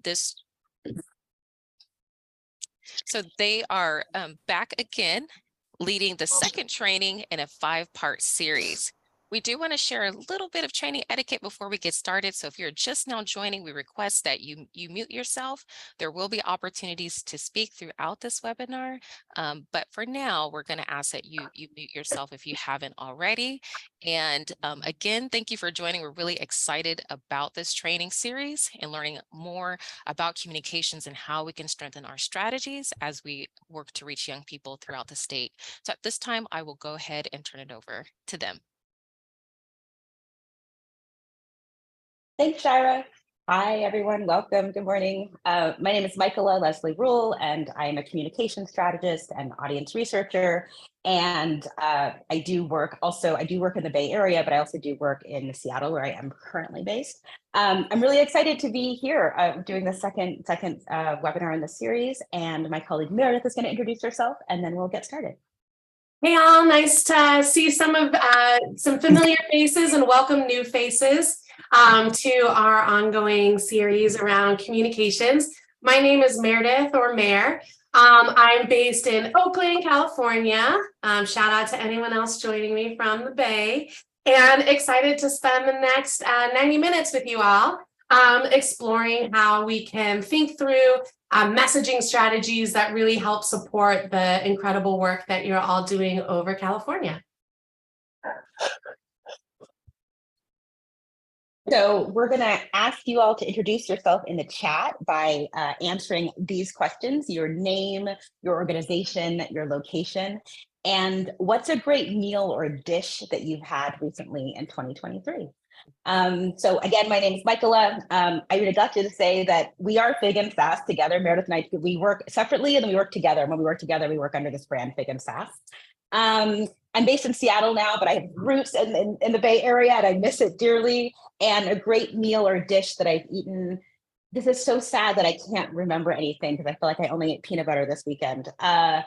this. So they are back again, leading the second training in a 5-part series. We do want to share a little bit of training etiquette before we get started. So if you're just now joining, we request that you mute yourself. There will be opportunities to speak throughout this webinar. But for now, we're going to ask that you mute yourself if you haven't already. And again, thank you for joining. We're really excited about this training series and learning more about communications and how we can strengthen our strategies as we work to reach young people throughout the state. So at this time, I will go ahead and turn it over to them. Thanks, Shira. Hi, everyone. Welcome. Good morning. My name is Michaela Leslie Rule, and I am a communication strategist and audience researcher. And I do work in the Bay Area, but I also do work in Seattle, where I am currently based. I'm really excited to be here doing the second webinar in the series. And my colleague Meredith is going to introduce herself, and then we'll get started. Hey all, nice to see some familiar faces and welcome new faces to our ongoing series around communications. My name is Meredith, or Mare. I'm based in Oakland, California. Shout out to anyone else joining me from the Bay, and excited to spend the next 90 minutes with you all exploring how we can think through messaging strategies that really help support the incredible work that you're all doing over California. So we're going to ask you all to introduce yourself in the chat by answering these questions: your name, your organization, your location, and what's a great meal or dish that you've had recently in 2023. So again, my name is Michaela. I would like to say that we are Fig and Sass together. Meredith and I, we work separately and then we work together. And when we work together, we work under this brand, Fig and Sass. I'm based in Seattle now, but I have roots in the Bay Area and I miss it dearly. And a great meal or dish that I've eaten. This is so sad that I can't remember anything because I feel like I only ate peanut butter this weekend. I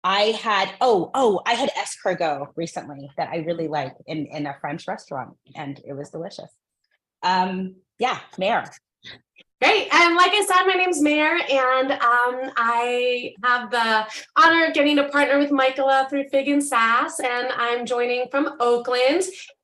had escargot recently that I really like in a French restaurant, and it was delicious. Yeah, Mare. Great. And like I said, my name's Mare, and I have the honor of getting to partner with Michaela through Fig and Sass, and I'm joining from Oakland.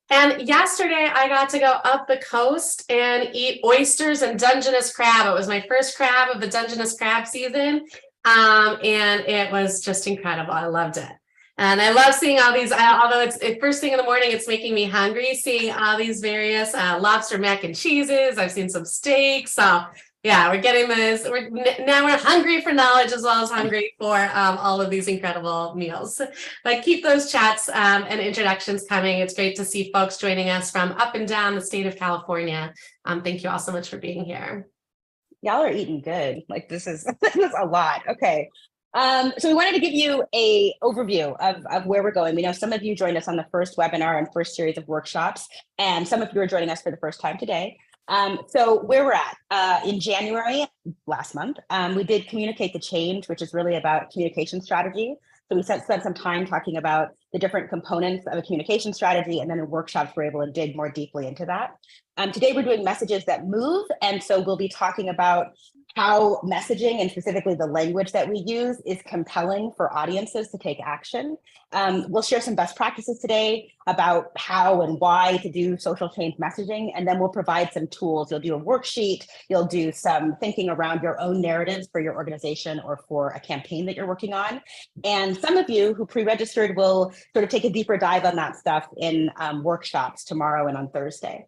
And yesterday I got to go up the coast and eat oysters and Dungeness crab. It was my first crab of the Dungeness crab season. And it was just incredible. I loved it. And I love seeing all these, although it's first thing in the morning, it's making me hungry, seeing all these various lobster mac and cheeses. I've seen some steaks. So yeah, we're getting this. Now we're hungry for knowledge as well as hungry for all of these incredible meals. But keep those chats and introductions coming. It's great to see folks joining us from up and down the state of California. Thank you all so much for being here. Y'all are eating good. Like this is a lot. Okay. So we wanted to give you a overview of where we're going. We know some of you joined us on the first webinar and first series of workshops, and some of you are joining us for the first time today. So where we're at, in January, last month, we did Communicate the Change, which is really about communication strategy. So we spent some time talking about the different components of a communication strategy, and then in workshops, we're able to dig more deeply into that. Today, we're doing messages that move, and so we'll be talking about how messaging, and specifically the language that we use, is compelling for audiences to take action. We'll share some best practices today about how and why to do social change messaging, and then we'll provide some tools. You'll do a worksheet, you'll do some thinking around your own narratives for your organization or for a campaign that you're working on. And some of you who pre-registered will sort of take a deeper dive on that stuff in workshops tomorrow and on Thursday.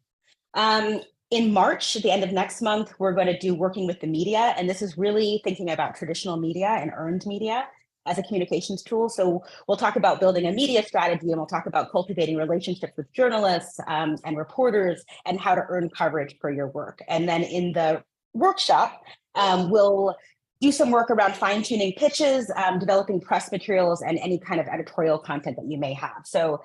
In March, at the end of next month, we're going to do Working with the Media, and this is really thinking about traditional media and earned media as a communications tool. So we'll talk about building a media strategy, and we'll talk about cultivating relationships with journalists and reporters and how to earn coverage for your work. And then in the workshop, we'll do some work around fine-tuning pitches, developing press materials, and any kind of editorial content that you may have. So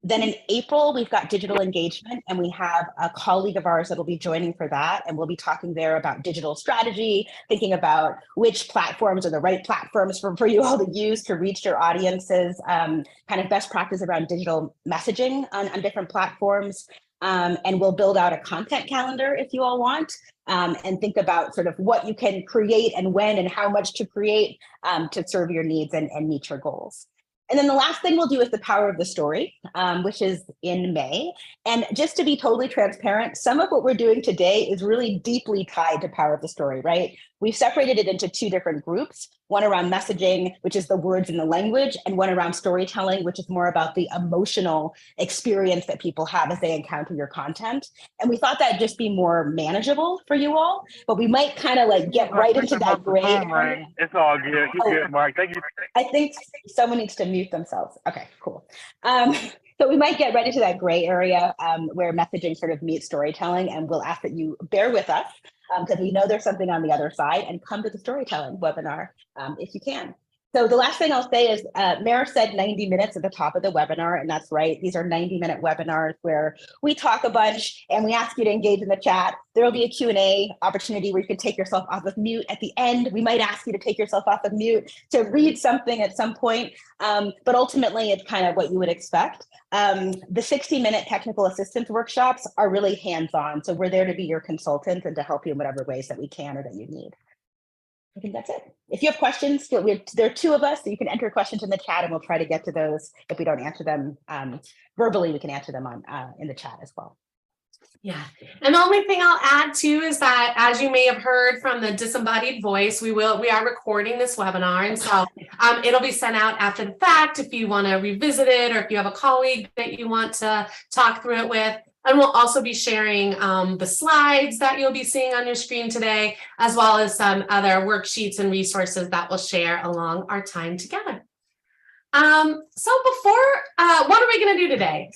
then in April, we've got digital engagement, and we have a colleague of ours that will be joining for that. And we'll be talking there about digital strategy, thinking about which platforms are the right platforms for you all to use to reach your audiences, kind of best practice around digital messaging on different platforms. And we'll build out a content calendar if you all want, and think about sort of what you can create and when and how much to create to serve your needs and meet your goals. And then the last thing we'll do is the power of the story, which is in May. And just to be totally transparent, some of what we're doing today is really deeply tied to power of the story, right? We've separated it into two different groups, one around messaging, which is the words and the language, and one around storytelling, which is more about the emotional experience that people have as they encounter your content. And we thought that'd just be more manageable for you all, but we might kind of like get right into that gray area. It's all good. You're good, Mark. Thank you. I think someone needs to mute themselves. Okay, cool. So we might get right into that gray area where messaging sort of meets storytelling, and we'll ask that you bear with us because we know there's something on the other side, and come to the storytelling webinar if you can. So the last thing I'll say is Mara said 90 minutes at the top of the webinar, and that's right. These are 90-minute webinars where we talk a bunch and we ask you to engage in the chat. There will be a Q&A opportunity where you can take yourself off of mute at the end. We might ask you to take yourself off of mute to read something at some point, but ultimately it's kind of what you would expect. The 60-minute technical assistance workshops are really hands-on. So we're there to be your consultants and to help you in whatever ways that we can or that you need. I think that's it. If you have questions, there are two of us, so you can enter questions in the chat and we'll try to get to those. If we don't answer them verbally, we can answer them on in the chat as well. Yeah, and the only thing I'll add too is that, as you may have heard from the disembodied voice, we are recording this webinar, and so it'll be sent out after the fact if you want to revisit it, or if you have a colleague that you want to talk through it with. And we'll also be sharing the slides that you'll be seeing on your screen today, as well as some other worksheets and resources that we'll share along our time together. So what are we going to do today?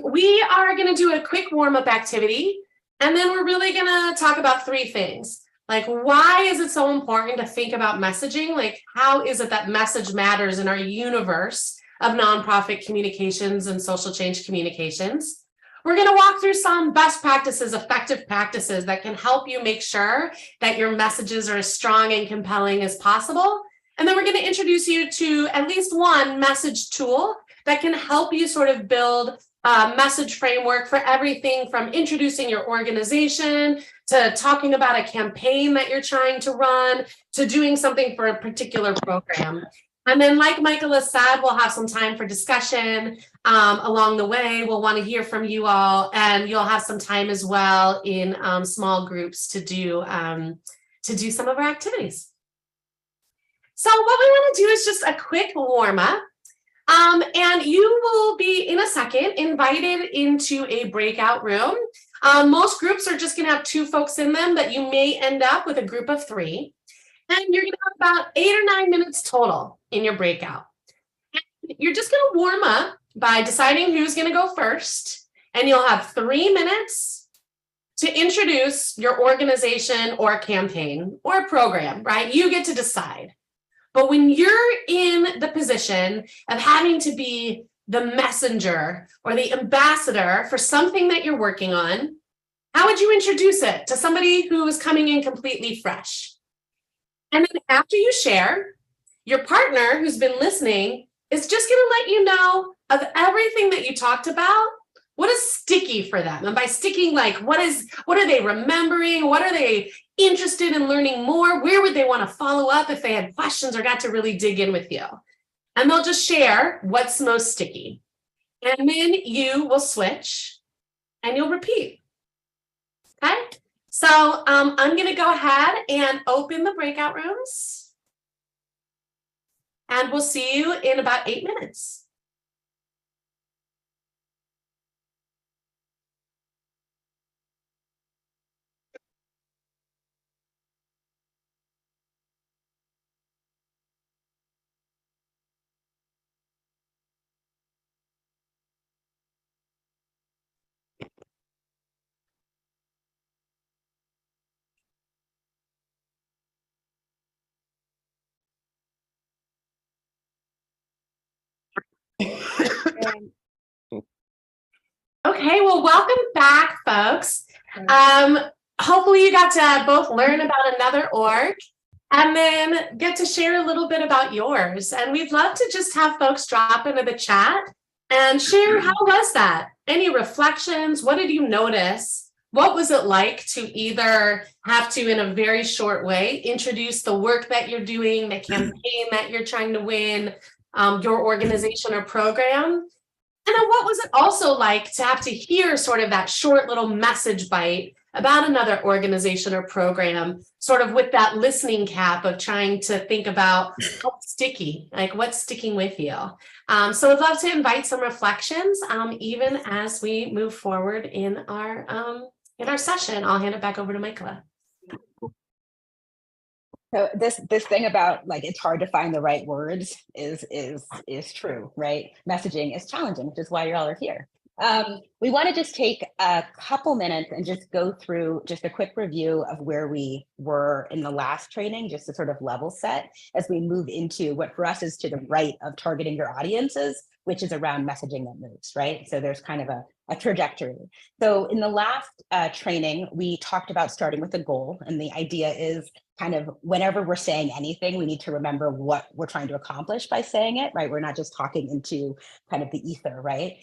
We are going to do a quick warm-up activity, and then we're really going to talk about three things. Like, why is it so important to think about messaging? Like, how is it that message matters in our universe of nonprofit communications and social change communications? We're going to walk through some best practices, effective practices that can help you make sure that your messages are as strong and compelling as possible. And then we're going to introduce you to at least one message tool that can help you sort of build a message framework for everything from introducing your organization to talking about a campaign that you're trying to run to doing something for a particular program. And then, like Michaela said, we'll have some time for discussion along the way. We'll want to hear from you all, and you'll have some time as well in small groups to do some of our activities. So what we want to do is just a quick warm up. And you will be, in a second, invited into a breakout room. Most groups are just going to have 2 folks in them, but you may end up with a group of 3. And you're going to have about 8 or 9 minutes total in your breakout. And you're just going to warm up by deciding who's going to go first. And you'll have 3 minutes to introduce your organization or campaign or program, right? You get to decide. But when you're in the position of having to be the messenger or the ambassador for something that you're working on, how would you introduce it to somebody who is coming in completely fresh? And then after you share, your partner who's been listening is just going to let you know of everything that you talked about, what is sticky for them. And by sticking, like what are they remembering? What are they interested in learning more? Where would they want to follow up if they had questions or got to really dig in with you? And they'll just share what's most sticky. And then you will switch and you'll repeat. Okay? So I'm going to go ahead and open the breakout rooms. And we'll see you in about 8 minutes. Okay, well, welcome back, folks. Hopefully you got to both learn about another org and then get to share a little bit about yours. And we'd love to just have folks drop into the chat and share, how was that? any reflections? What did you notice? What was it like to either have to, in a very short way, introduce the work that you're doing, the campaign that you're trying to win, your organization or program? And then what was it also like to have to hear sort of that short little message bite about another organization or program, sort of with that listening cap of trying to think about what's sticky, like what's sticking with you. So I'd love to invite some reflections, even as we move forward in our session. I'll hand it back over to Michaela. So this thing about like it's hard to find the right words is true, right? Messaging is challenging, which is why y'all are here. We want to just take a couple minutes and just go through just a quick review of where we were in the last training, just to sort of level set as we move into what for us is to the right of targeting your audiences, which is around messaging that moves, right? So there's kind of a trajectory. So in the last training, we talked about starting with a goal, and the idea is kind of whenever we're saying anything, we need to remember what we're trying to accomplish by saying it, right? We're not just talking into kind of the ether, right?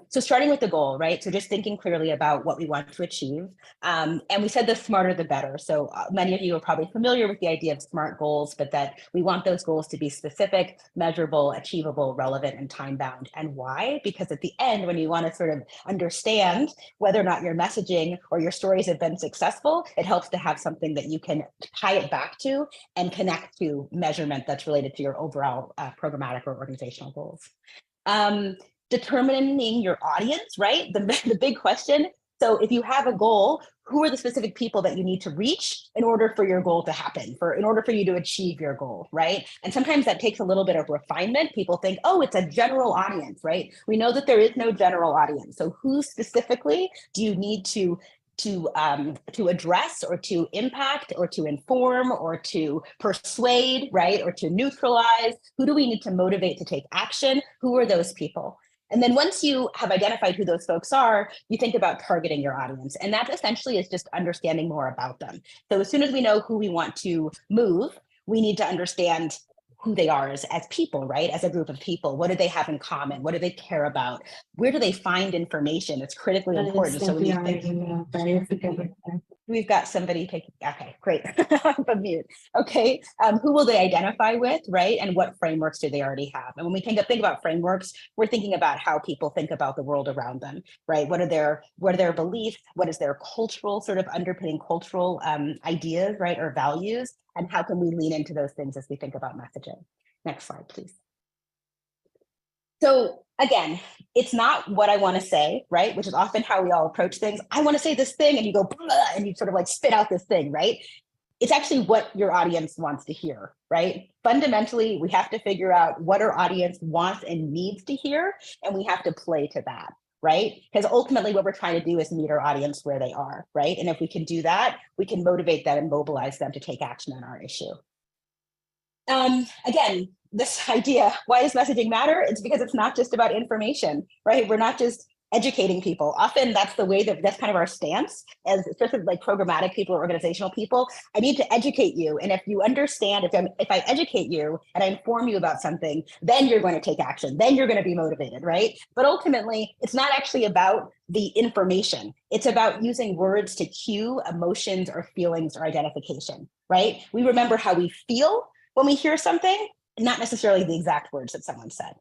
So starting with the goal, right? So just thinking clearly about what we want to achieve. And we said the smarter, the better. So many of you are probably familiar with the idea of SMART goals, but that we want those goals to be specific, measurable, achievable, relevant, and time bound. And why? Because at the end, when you want to sort of understand whether or not your messaging or your stories have been successful, it helps to have something that you can tie it back to and connect to measurement that's related to your overall programmatic or organizational goals. Determining your audience, right? The big question. So if you have a goal, who are the specific people that you need to reach in order for your goal to happen, in order for you to achieve your goal, right? And sometimes that takes a little bit of refinement. People think, oh, it's a general audience, right? We know that there is no general audience. So who specifically do you need to address or to impact or to inform or to persuade, right? Or to neutralize? Who do we need to motivate to take action? Who are those people? And then once you have identified who those folks are, you think about targeting your audience. And that essentially is just understanding more about them. So as soon as we know who we want to move, we need to understand who they are as people, right? As a group of people. What do they have in common? What do they care about? Where do they find information? It's critically important. So when you think, we've got somebody taking, okay, great, I'm mute. Okay, who will they identify with, right? And what frameworks do they already have? And when we think about frameworks, we're thinking about how people think about the world around them, right? What are their beliefs? What is their cultural sort of underpinning cultural ideas, right? Or values? And how can we lean into those things as we think about messaging? Next slide, please. So again, it's not what I want to say, right? Which is often how we all approach things. I want to say this thing, and you go, blah, and you sort of like spit out this thing, right? It's actually what your audience wants to hear, right? Fundamentally, we have to figure out what our audience wants and needs to hear, and we have to play to that, right? Because ultimately what we're trying to do is meet our audience where they are, right? And if we can do that, we can motivate them and mobilize them to take action on our issue. Again, this idea, why does messaging matter? It's because it's not just about information, right? We're not just educating people. Often that's the way that's kind of our stance as especially like programmatic people or organizational people. I need to educate you. And if you understand, if I educate you and I inform you about something, then you're going to take action. Then you're going to be motivated, right? But ultimately, it's not actually about the information. It's about using words to cue emotions or feelings or identification, right? We remember how we feel when we hear something, not necessarily the exact words that someone said.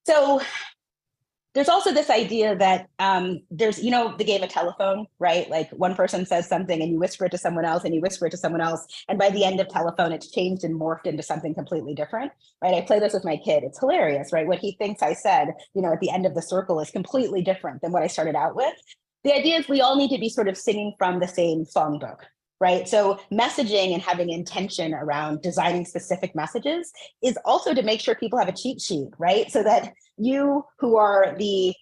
So there's also this idea that there's, the game of telephone, right? Like one person says something and you whisper it to someone else and you whisper it to someone else. And by the end of telephone, it's changed and morphed into something completely different, right? I play this with my kid. It's hilarious, right? What he thinks I said, at the end of the circle is completely different than what I started out with. The idea is we all need to be sort of singing from the same songbook, right? So messaging and having intention around designing specific messages is also to make sure people have a cheat sheet, right? So that you who are the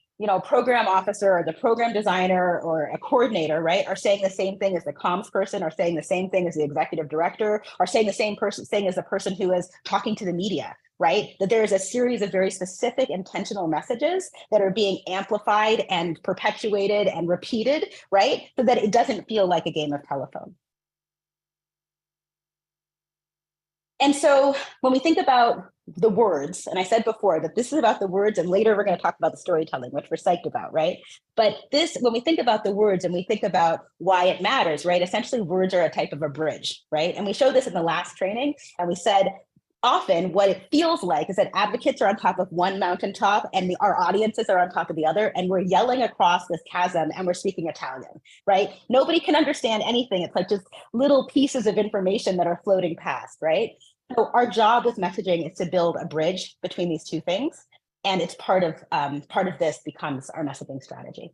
program officer or the program designer or a coordinator, right, are saying the same thing as the comms person, are saying the same thing as the executive director, are saying the same thing as the person who is talking to the media, right? That there is a series of very specific intentional messages that are being amplified and perpetuated and repeated, right? So that it doesn't feel like a game of telephone. And so when we think about the words, and I said before that this is about the words, and later we're going to talk about the storytelling, which we're psyched about, right? But this, when we think about the words and we think about why it matters, right? Essentially, words are a type of a bridge, right? And we showed this in the last training, and we said often what it feels like is that advocates are on top of one mountaintop and our audiences are on top of the other, and we're yelling across this chasm and we're speaking Italian, right? Nobody can understand anything. It's like just little pieces of information that are floating past, right? So our job with messaging is to build a bridge between these two things, and it's part of this becomes our messaging strategy.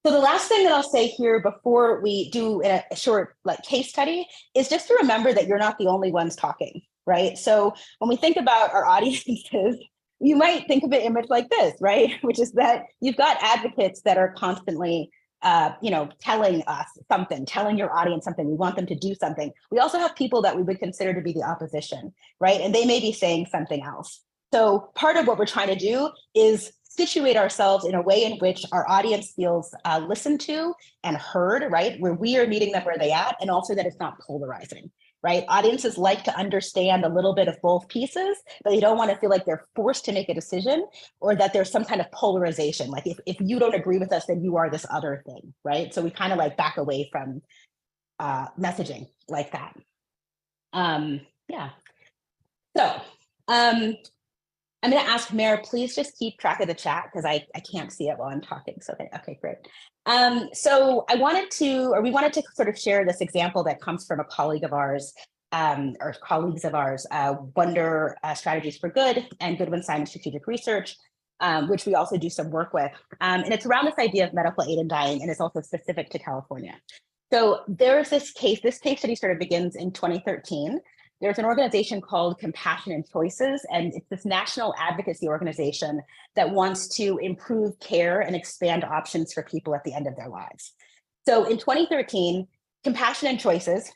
So the last thing that I'll say here before we do a short case study is just to remember that you're not the only ones talking, right? So when we think about our audiences, you might think of an image like this, right? Which is that you've got advocates that are constantly telling us something, telling your audience something. We want them to do something. We also have people that we would consider to be the opposition, right? And they may be saying something else. So part of what we're trying to do is situate ourselves in a way in which our audience feels listened to and heard, right? Where we are meeting them where they at, and also that it's not polarizing, right? Audiences like to understand a little bit of both pieces, but they don't want to feel like they're forced to make a decision or that there's some kind of polarization. Like if you don't agree with us, then you are this other thing, right? So we kind of like back away from messaging like that. Yeah. So I'm going to ask Mare, please just keep track of the chat because I can't see it while I'm talking. So, okay, great. So we wanted to sort of share this example that comes from a colleague of ours, or colleagues of ours, Wonder Strategies for Good and Goodwin Simon Strategic Research, which we also do some work with. And it's around this idea of medical aid in dying, and it's also specific to California. So there's this case study sort of begins in 2013. There's an organization called Compassion and Choices, and it's this national advocacy organization that wants to improve care and expand options for people at the end of their lives. So in 2013, Compassion and Choices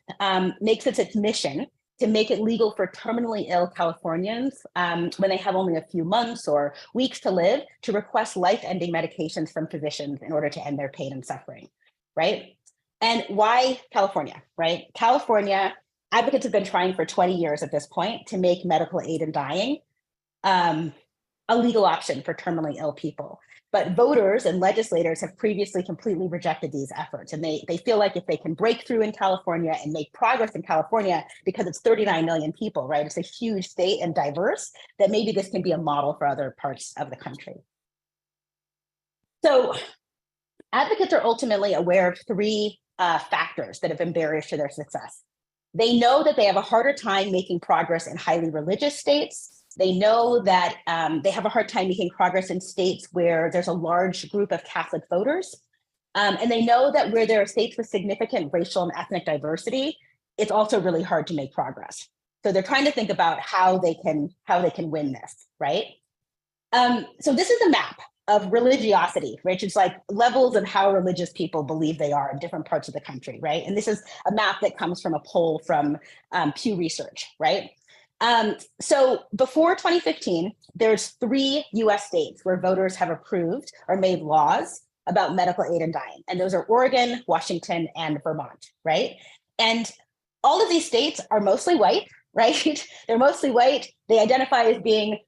makes it its mission to make it legal for terminally ill Californians when they have only a few months or weeks to live to request life-ending medications from physicians in order to end their pain and suffering, right? And why California, right? California, advocates have been trying for 20 years at this point to make medical aid in dying a legal option for terminally ill people. But voters and legislators have previously completely rejected these efforts. And they feel like if they can break through in California and make progress in California, because it's 39 million people, right? It's a huge state and diverse, that maybe this can be a model for other parts of the country. So advocates are ultimately aware of three factors that have been barriers to their success. They know that they have a harder time making progress in highly religious states. They know that they have a hard time making progress in states where there's a large group of Catholic voters. And they know that where there are states with significant racial and ethnic diversity, it's also really hard to make progress. So they're trying to think about how they can win this, right? So this is a map of religiosity, right? It's like levels of how religious people believe they are in different parts of the country, right? And this is a map that comes from a poll from Pew Research, right? So before 2015, there's 3 US states where voters have approved or made laws about medical aid in dying. And those are Oregon, Washington, and Vermont, right? And all of these states are mostly white, right? They're mostly white. They identify as being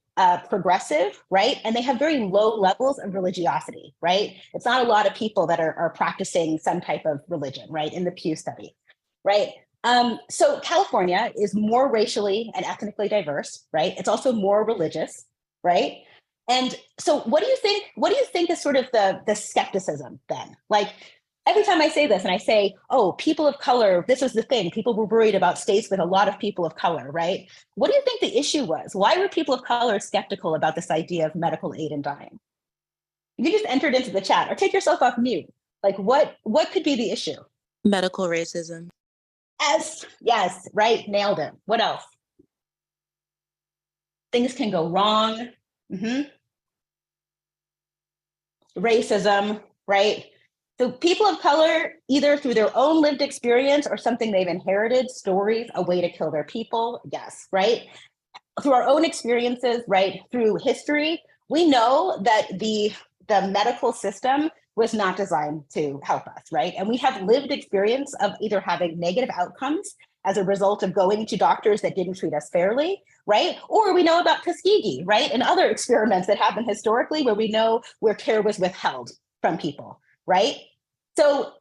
progressive, right? And they have very low levels of religiosity, right? It's not a lot of people that are practicing some type of religion, right? In the Pew study, right? So California is more racially and ethnically diverse, right? It's also more religious, right? And so what do you think is sort of the skepticism then? Like, every time I say this and I say, oh, people of color, this is the thing, people were worried about states with a lot of people of color, right? What do you think the issue was? Why were people of color skeptical about this idea of medical aid in dying? You just entered into the chat or take yourself off mute. Like what could be the issue? Medical racism. Yes, right, nailed it. What else? Things can go wrong. Racism, right? So people of color, either through their own lived experience or something they've inherited, stories, a way to kill their people, yes, right? Through our own experiences, right? Through history, we know that the medical system was not designed to help us, right? And we have lived experience of either having negative outcomes as a result of going to doctors that didn't treat us fairly, right? Or we know about Tuskegee, right? And other experiments that happened historically where we know where care was withheld from people, right? So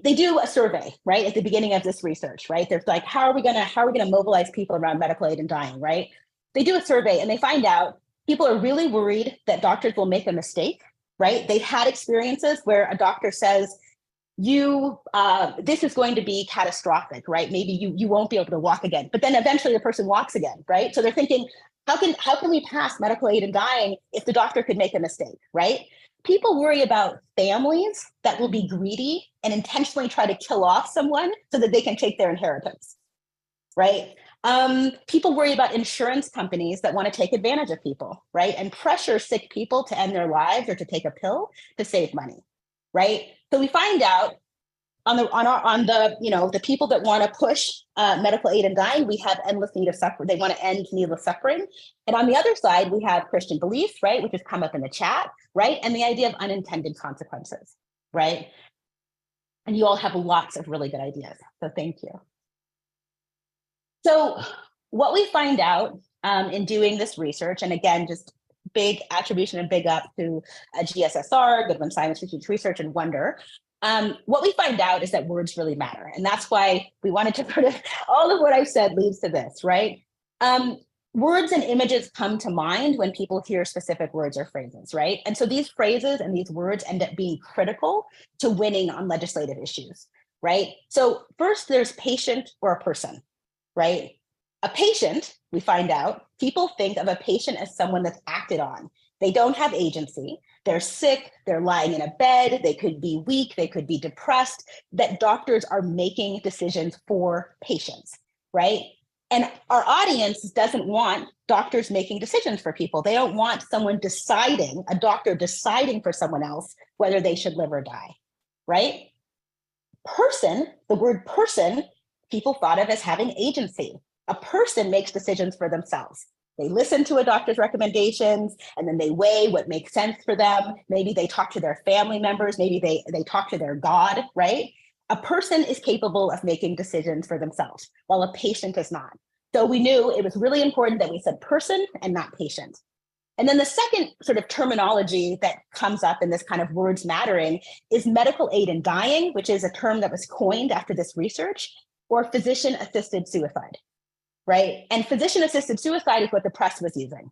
they do a survey, right, at the beginning of this research, right? They're like, how are we gonna mobilize people around medical aid and dying, right? They do a survey and they find out people are really worried that doctors will make a mistake, right? They've had experiences where a doctor says, this is going to be catastrophic, right? Maybe you won't be able to walk again, but then eventually the person walks again, right? So they're thinking, how can we pass medical aid and dying if the doctor could make a mistake, right? People worry about families that will be greedy and intentionally try to kill off someone so that they can take their inheritance, right? People worry about insurance companies that want to take advantage of people, right? And pressure sick people to end their lives or to take a pill to save money, right? So we find out on the people that want to push medical aid and dying, we have endless need of suffering. They want to end needless suffering. And on the other side, we have Christian beliefs, right, which has come up in the chat, right? And the idea of unintended consequences, right? And you all have lots of really good ideas. So thank you. So what we find out in doing this research, and again, just big attribution and big up to GSSR, Goodwin Simon Strategic Research, and Wonder. What we find out is that words really matter. And that's why we wanted to put all of what I've said leads to this, right? Words and images come to mind when people hear specific words or phrases, right? And so these phrases and these words end up being critical to winning on legislative issues, right? So first there's patient or a person, right? A patient, we find out, people think of a patient as someone that's acted on. They don't have agency. They're sick, they're lying in a bed, they could be weak, they could be depressed, that doctors are making decisions for patients, right? And our audience doesn't want doctors making decisions for people. They don't want someone deciding, a doctor deciding for someone else whether they should live or die, right? Person, the word person, people thought of as having agency. A person makes decisions for themselves. They listen to a doctor's recommendations and then they weigh what makes sense for them. Maybe they talk to their family members. Maybe they talk to their God, right? A person is capable of making decisions for themselves while a patient is not. So we knew it was really important that we said person and not patient. And then the second sort of terminology that comes up in this kind of words mattering is medical aid in dying, which is a term that was coined after this research, or physician-assisted suicide. Right? And physician-assisted suicide is what the press was using,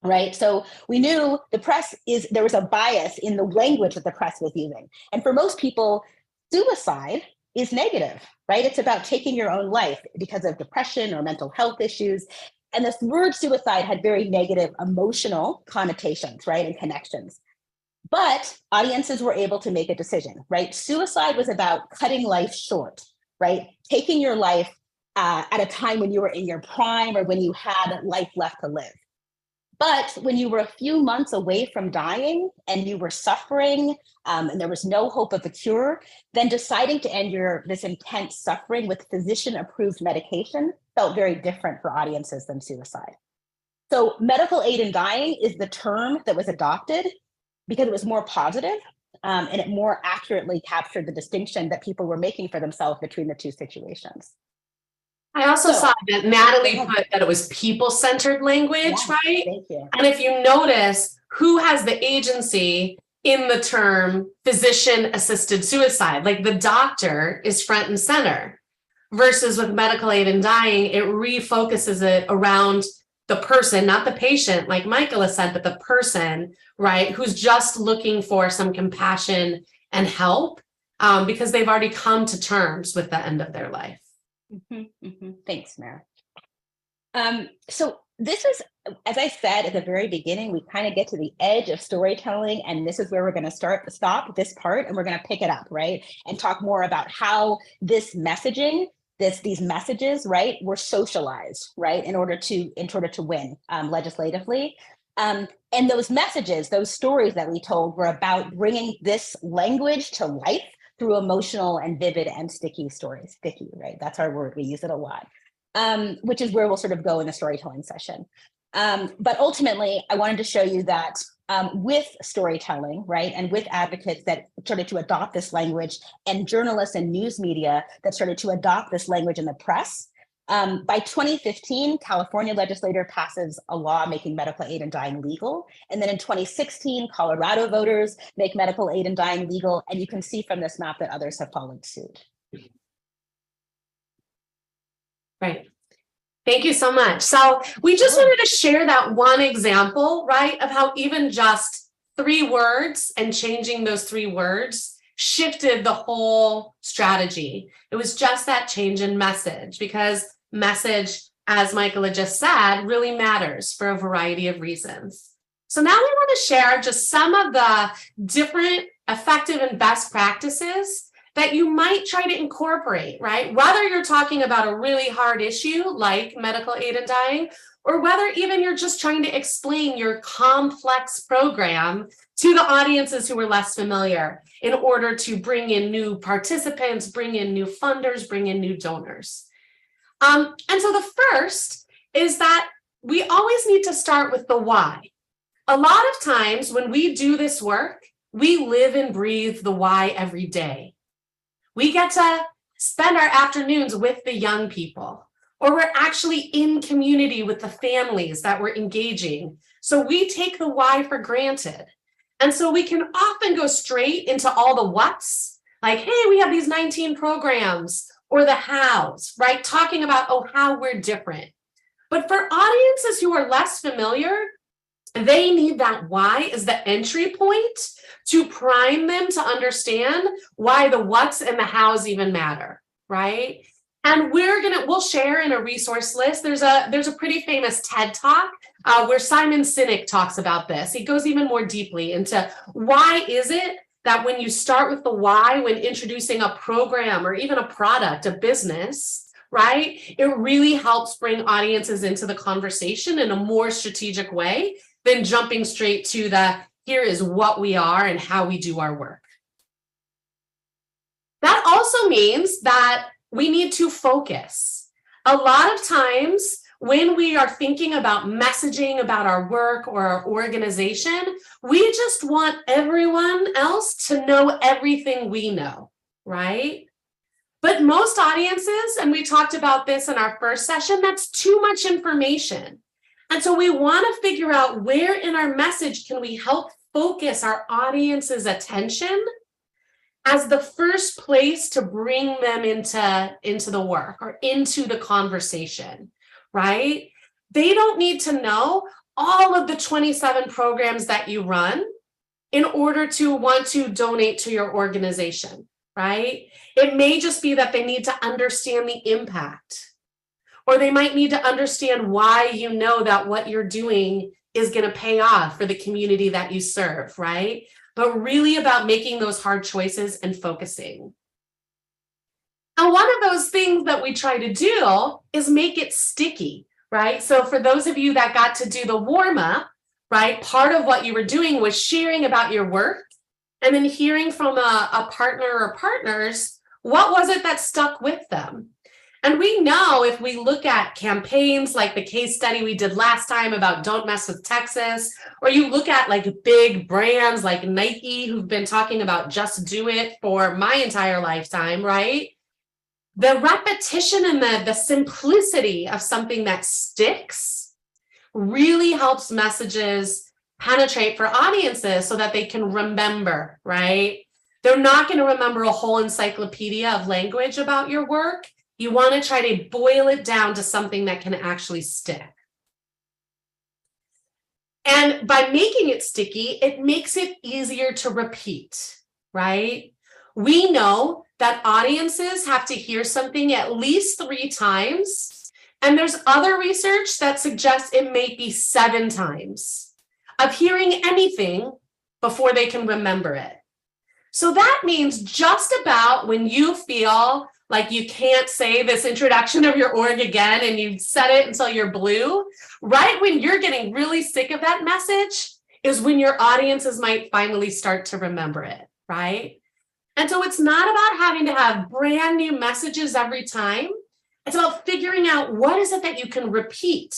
right? So we knew there was a bias in the language that the press was using. And for most people, suicide is negative, right? It's about taking your own life because of depression or mental health issues. And this word suicide had very negative emotional connotations, right? And connections. But audiences were able to make a decision, right? Suicide was about cutting life short, right? Taking your life at a time when you were in your prime or when you had life left to live. But when you were a few months away from dying and you were suffering and there was no hope of a cure, then deciding to end this intense suffering with physician-approved medication felt very different for audiences than suicide. So medical aid in dying is the term that was adopted because it was more positive and it more accurately captured the distinction that people were making for themselves between the two situations. I also saw that Natalie put that it was people-centered language, Yeah, right? thank you. And if you notice, who has the agency in the term physician-assisted suicide? Like the doctor is front and center, versus with medical aid and dying, it refocuses it around the person, not the patient, like Michaela said, but the person, right, who's just looking for some compassion and help because they've already come to terms with the end of their life. Thanks, Mara. So this is, as I said at the very beginning, we kind of get to the edge of storytelling, and this is where we're going to stop this part, and we're going to pick it up, right, and talk more about how this messaging, these messages, right, were socialized, right, in order to win legislatively. And those messages, those stories that we told were about bringing this language to life through emotional and vivid and sticky stories. Sticky, right? That's our word. We use it a lot, which is where we'll sort of go in the storytelling session. But ultimately, I wanted to show you that with storytelling, right? And with advocates that started to adopt this language, and journalists and news media that started to adopt this language in the press. By 2015, California legislator passes a law making medical aid in dying legal. And then in 2016, Colorado voters make medical aid in dying legal. And you can see from this map that others have followed suit. Right. Thank you so much. So we just wanted to share that one example, right, of how even just 3 words and changing those 3 words shifted the whole strategy. It was just that change in message, because message, as Michaela just said, really matters for a variety of reasons. So now we want to share just some of the different effective and best practices that you might try to incorporate, right? Whether you're talking about a really hard issue like medical aid in dying, or whether even you're just trying to explain your complex program to the audiences who are less familiar in order to bring in new participants, bring in new funders, bring in new donors. And so the first is that we always need to start with the why. A lot of times when we do this work, we live and breathe the why every day. We get to spend our afternoons with the young people, or we're actually in community with the families that we're engaging. So we take the why for granted. And so we can often go straight into all the what's, like, hey, we have these 19 programs, or the hows, right? Talking about, oh, how we're different. But for audiences who are less familiar, they need that why as the entry point to prime them to understand why the what's and the hows even matter, right? And we'll share in a resource list. There's a pretty famous TED Talk where Simon Sinek talks about this. He goes even more deeply into why is it that when you start with the why, when introducing a program or even a product, a business, right, it really helps bring audiences into the conversation in a more strategic way than jumping straight to the here is what we are and how we do our work. That also means that we need to focus. A lot of times when we are thinking about messaging about our work or our organization, we just want everyone else to know everything we know, right? But most audiences, and we talked about this in our first session, that's too much information. And so we want to figure out where in our message can we help focus our audience's attention as the first place to bring them into the work or into the conversation, right? They don't need to know all of the 27 programs that you run in order to want to donate to your organization, right? It may just be that they need to understand the impact, or they might need to understand why you know that what you're doing is going to pay off for the community that you serve, right? But really about making those hard choices and focusing. And one of those things that we try to do is make it sticky, right? So for those of you that got to do the warm-up, right, part of what you were doing was sharing about your work and then hearing from a partner or partners, what was it that stuck with them? And we know if we look at campaigns like the case study we did last time about Don't Mess with Texas, or you look at like big brands like Nike who've been talking about just do it for my entire lifetime, right? The repetition and the simplicity of something that sticks really helps messages penetrate for audiences so that they can remember, right? They're not going to remember a whole encyclopedia of language about your work. You want to try to boil it down to something that can actually stick. And by making it sticky, it makes it easier to repeat, right? We know that audiences have to hear something at least 3 times. And there's other research that suggests it may be 7 times of hearing anything before they can remember it. So that means just about when you feel like you can't say this introduction of your org again and you've said it until you're blue, right when you're getting really sick of that message is when your audiences might finally start to remember it, right? And so it's not about having to have brand new messages every time. It's about figuring out what is it that you can repeat?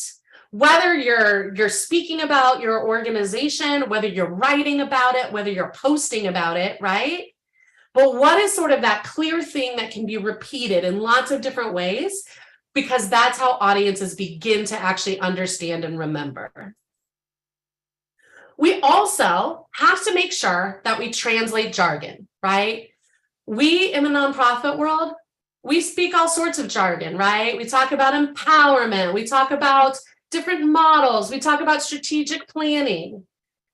Whether you're speaking about your organization, whether you're writing about it, whether you're posting about it, right? But what is sort of that clear thing that can be repeated in lots of different ways? Because that's how audiences begin to actually understand and remember. We also have to make sure that we translate jargon, right? We in the nonprofit world, we speak all sorts of jargon, right? We talk about empowerment, we talk about different models, we talk about strategic planning.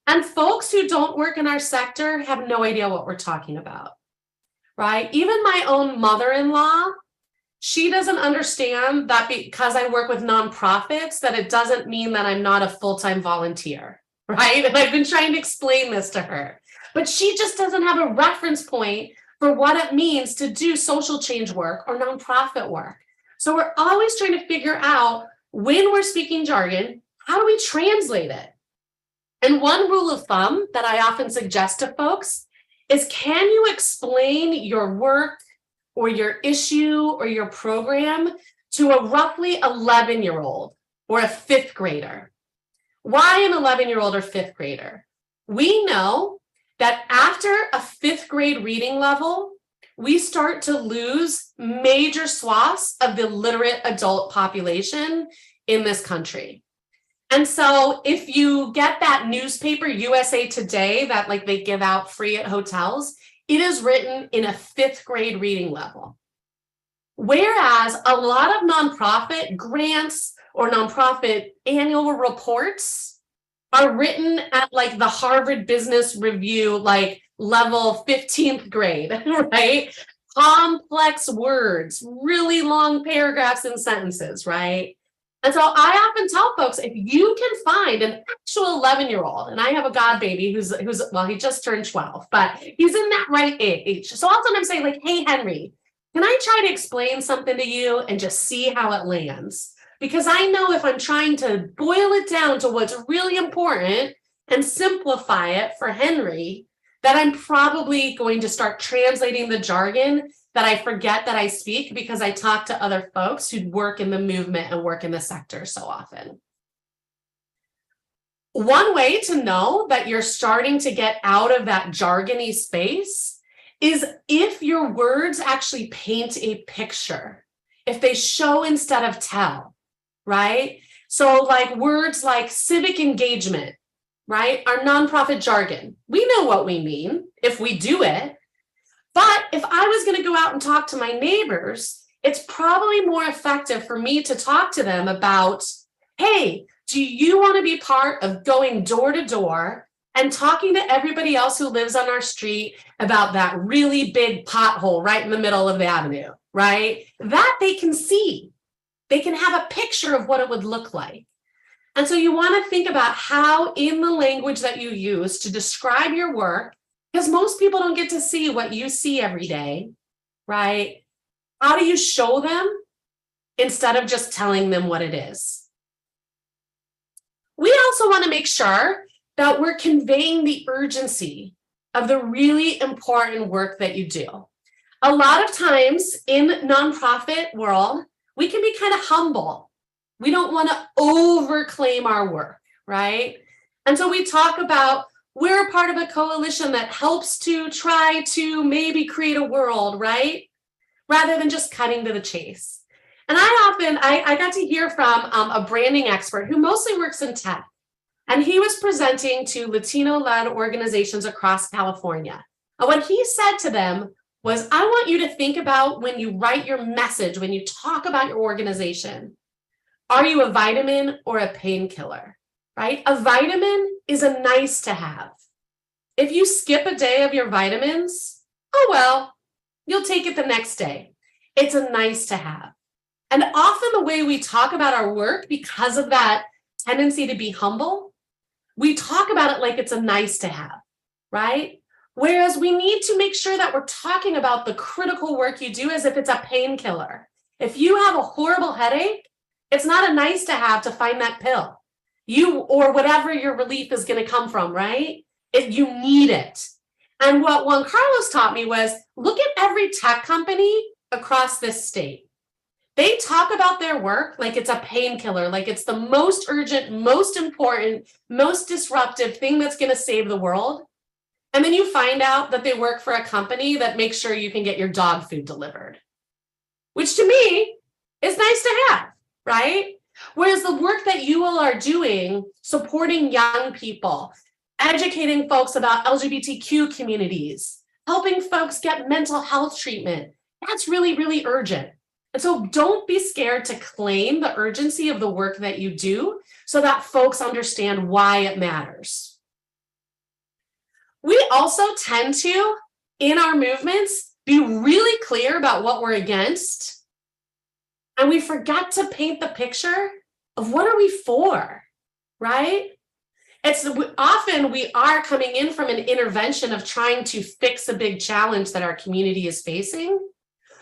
And folks who don't work in our sector have no idea what we're talking about, right? Even my own mother-in-law, she doesn't understand that because I work with nonprofits, that it doesn't mean that I'm not a full-time volunteer, right? And I've been trying to explain this to her, but she just doesn't have a reference point for what it means to do social change work or nonprofit work. So we're always trying to figure out, when we're speaking jargon, how do we translate it? And one rule of thumb that I often suggest to folks is, can you explain your work or your issue or your program to a roughly 11-year-old or a 5th grader? Why an 11-year-old or 5th grader? We know that after a 5th grade reading level, we start to lose major swaths of the literate adult population in this country. And so if you get that newspaper, USA Today, that like they give out free at hotels, it is written in a 5th grade reading level. Whereas a lot of nonprofit grants or nonprofit annual reports are written at like the Harvard Business Review, like level 15th grade, right? Complex words, really long paragraphs and sentences, right? And so I often tell folks, if you can find an actual 11-year-old, and I have a god baby who's well, he just turned 12, but he's in that right age. So I'll sometimes say like, hey, Henry, can I try to explain something to you and just see how it lands? Because I know if I'm trying to boil it down to what's really important and simplify it for Henry, that I'm probably going to start translating the jargon that I forget that I speak because I talk to other folks who work in the movement and work in the sector so often. One way to know that you're starting to get out of that jargony space is if your words actually paint a picture, if they show instead of tell, right? So like words like civic engagement, right, are nonprofit jargon. We know what we mean if we do it. But if I was going to go out and talk to my neighbors, it's probably more effective for me to talk to them about, hey, do you want to be part of going door to door and talking to everybody else who lives on our street about that really big pothole right in the middle of the avenue, right? That they can see. They can have a picture of what it would look like. And so you want to think about how in the language that you use to describe your work, because most people don't get to see what you see every day, right? How do you show them instead of just telling them what it is? We also want to make sure that we're conveying the urgency of the really important work that you do. A lot of times in nonprofit world, we can be kind of humble. We don't want to overclaim our work, right? And so we talk about, we're a part of a coalition that helps to try to maybe create a world, right? Rather than just cutting to the chase. And I got to hear from a branding expert who mostly works in tech. And he was presenting to Latino-led organizations across California. And what he said to them was, I want you to think about when you write your message, when you talk about your organization, are you a vitamin or a painkiller? Right? A vitamin is a nice to have. If you skip a day of your vitamins, oh well, you'll take it the next day. It's a nice to have. And often the way we talk about our work, because of that tendency to be humble, we talk about it like it's a nice to have, right? Whereas we need to make sure that we're talking about the critical work you do as if it's a painkiller. If you have a horrible headache, it's not a nice to have to find that pill. You, or whatever your relief is going to come from, right? You need it. And what Juan Carlos taught me was, look at every tech company across this state. They talk about their work like it's a painkiller, like it's the most urgent, most important, most disruptive thing that's going to save the world. And then you find out that they work for a company that makes sure you can get your dog food delivered, which to me is nice to have, right? Whereas the work that you all are doing, supporting young people, educating folks about LGBTQ communities, helping folks get mental health treatment, that's really, really urgent. And so don't be scared to claim the urgency of the work that you do so that folks understand why it matters. We also tend to, in our movements, be really clear about what we're against. And we forget to paint the picture of what are we for, right? It's often we are coming in from an intervention of trying to fix a big challenge that our community is facing,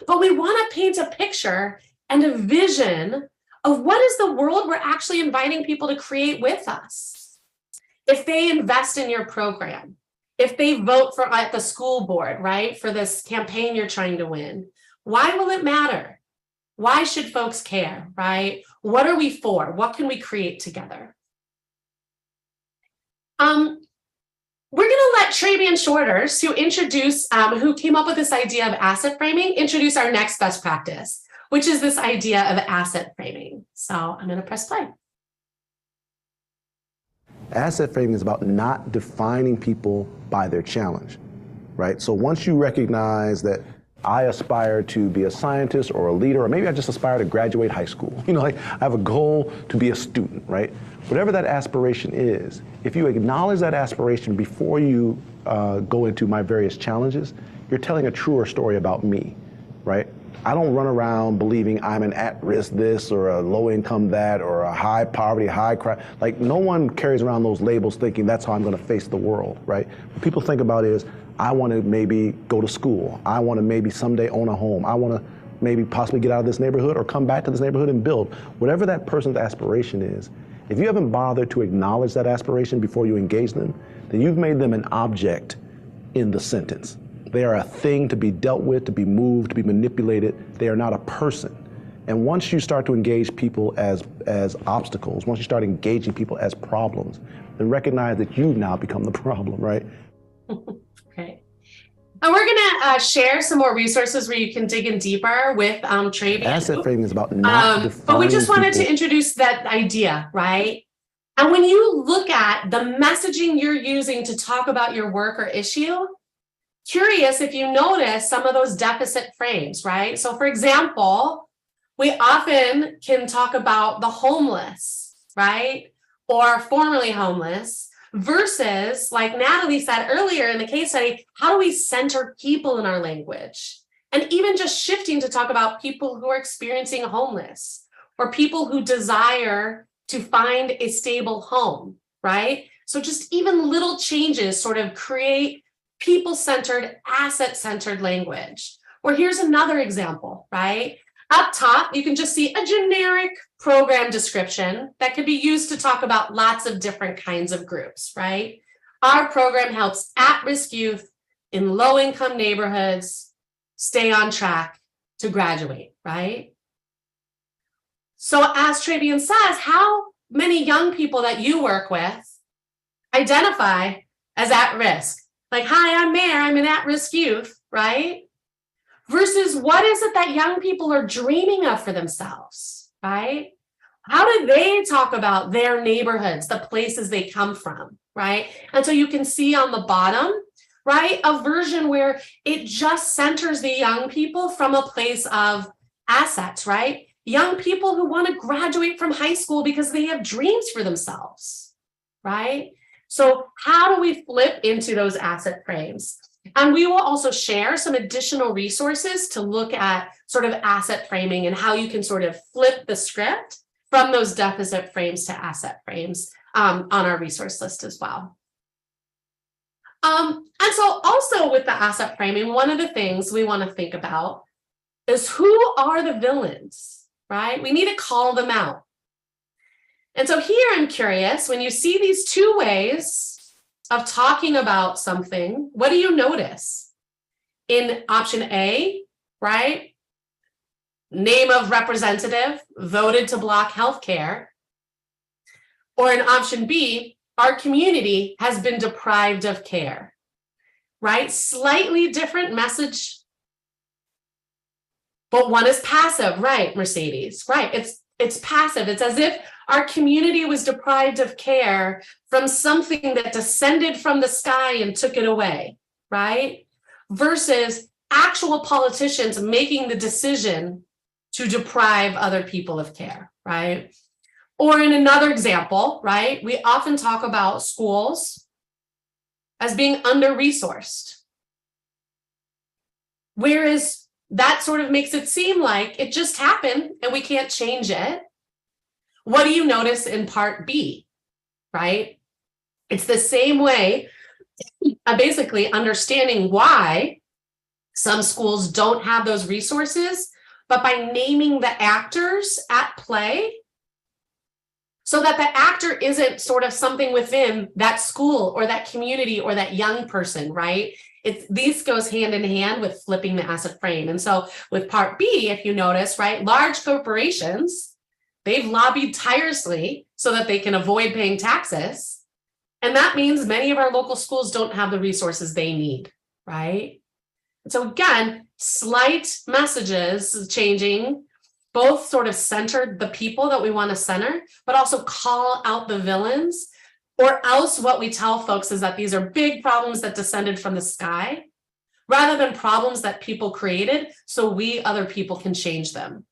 but we want to paint a picture and a vision of what is the world we're actually inviting people to create with us. If they invest in your program, if they vote for at the school board, right, for this campaign you're trying to win, why will it matter? Why should folks care, right? What are we for? What can we create together? We're going to let Travian Shorters, who came up with this idea of asset framing, introduce our next best practice, which is this idea of asset framing. So I'm going to press play. Asset framing is about not defining people by their challenge, right? So once you recognize that I aspire to be a scientist or a leader, or maybe I just aspire to graduate high school. Like I have a goal to be a student, right? Whatever that aspiration is, if you acknowledge that aspiration before you go into my various challenges, you're telling a truer story about me, right? I don't run around believing I'm an at-risk this or a low-income that or a high poverty, high crime. Like no one carries around those labels thinking that's how I'm going to face the world, right? What people think about is, I want to maybe go to school. I want to maybe someday own a home. I want to maybe possibly get out of this neighborhood or come back to this neighborhood and build. Whatever that person's aspiration is, if you haven't bothered to acknowledge that aspiration before you engage them, then you've made them an object in the sentence. They are a thing to be dealt with, to be moved, to be manipulated. They are not a person. And once you start to engage people as obstacles, once you start engaging people as problems, then recognize that you've now become the problem, right? Okay. And we're going to share some more resources where you can dig in deeper with Travian. Asset framing is about not defining but we just wanted people. to introduce that idea, right? And when you look at the messaging you're using to talk about your work or issue, curious if you notice some of those deficit frames, right? So for example, we often can talk about the homeless, right? Or formerly homeless, versus, like Natalie said earlier in the case study, how do we center people in our language? And even just shifting to talk about people who are experiencing homeless or people who desire to find a stable home, right? So just even little changes sort of create people-centered, asset-centered language. Or here's another example, right? Up top, you can just see a generic program description that could be used to talk about lots of different kinds of groups, right? Our program helps at-risk youth in low-income neighborhoods stay on track to graduate, right? So as Travian says, how many young people that you work with identify as at risk? Like, hi, I'm Mayor, I'm an at-risk youth, right? Versus what is it that young people are dreaming of for themselves, right? How do they talk about their neighborhoods, the places they come from, right? And so you can see on the bottom, right, a version where it just centers the young people from a place of assets, right? Young people who want to graduate from high school because they have dreams for themselves, right? So how do we flip into those asset frames? And we will also share some additional resources to look at sort of asset framing and how you can sort of flip the script from those deficit frames to asset frames on our resource list as well. And so also with the asset framing, one of the things we want to think about is who are the villains, right? We need to call them out. And so here I'm curious, when you see these two ways of talking about something, what do you notice? In option A, right? name of representative voted to block healthcare. Or in option B, our community has been deprived of care, right? Slightly different message, but one is passive, right, Mercedes? Right, it's passive. It's as if our community was deprived of care from something that descended from the sky and took it away, right? Versus actual politicians making the decision to deprive other people of care, right? Or in another example, right, we often talk about schools as being under-resourced. Whereas that sort of makes it seem like it just happened and we can't change it. What do you notice in part B, right? It's the same way, basically understanding why some schools don't have those resources, but by naming the actors at play, so that the actor isn't sort of something within that school or that community or that young person, right? These goes hand in hand with flipping the asset frame. And so with part B, if you notice, right, large corporations, they've lobbied tirelessly so that they can avoid paying taxes. And that means many of our local schools don't have the resources they need, right? So again, slight messages changing, both sort of centered the people that we want to center, but also call out the villains. Or else what we tell folks is that these are big problems that descended from the sky, rather than problems that people created so we other people can change them.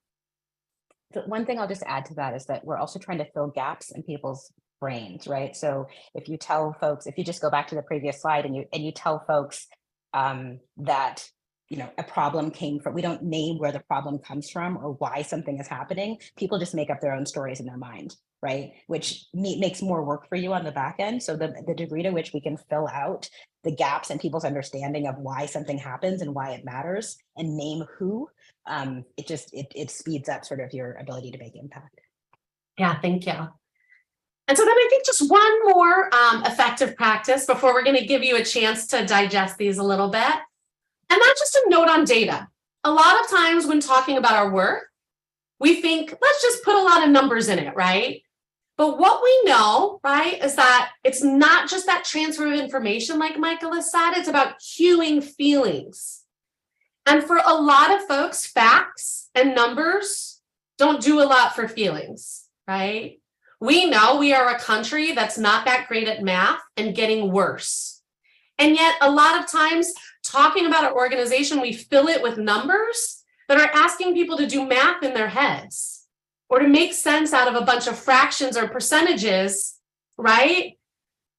The one thing I'll just add to that is that we're also trying to fill gaps in people's brains, right? So if you tell folks, if you just go back to the previous slide and you tell folks that, you know, a problem came from, we don't name where the problem comes from or why something is happening, people just make up their own stories in their mind, right? Which makes more work for you on the back end. So the degree to which we can fill out the gaps in people's understanding of why something happens and why it matters and name who, it speeds up sort of your ability to make impact. Yeah, thank you. And so then I think just one more effective practice before we're going to give you a chance to digest these a little bit. And that's just a note on data. A lot of times when talking about our work, we think, let's just put a lot of numbers in it, right? But what we know, right, is that it's not just that transfer of information, like Michael has said, it's about cueing feelings. And for a lot of folks, facts and numbers don't do a lot for feelings, right? We know we are a country that's not that great at math and getting worse. And yet a lot of times talking about our organization, we fill it with numbers that are asking people to do math in their heads or to make sense out of a bunch of fractions or percentages, right?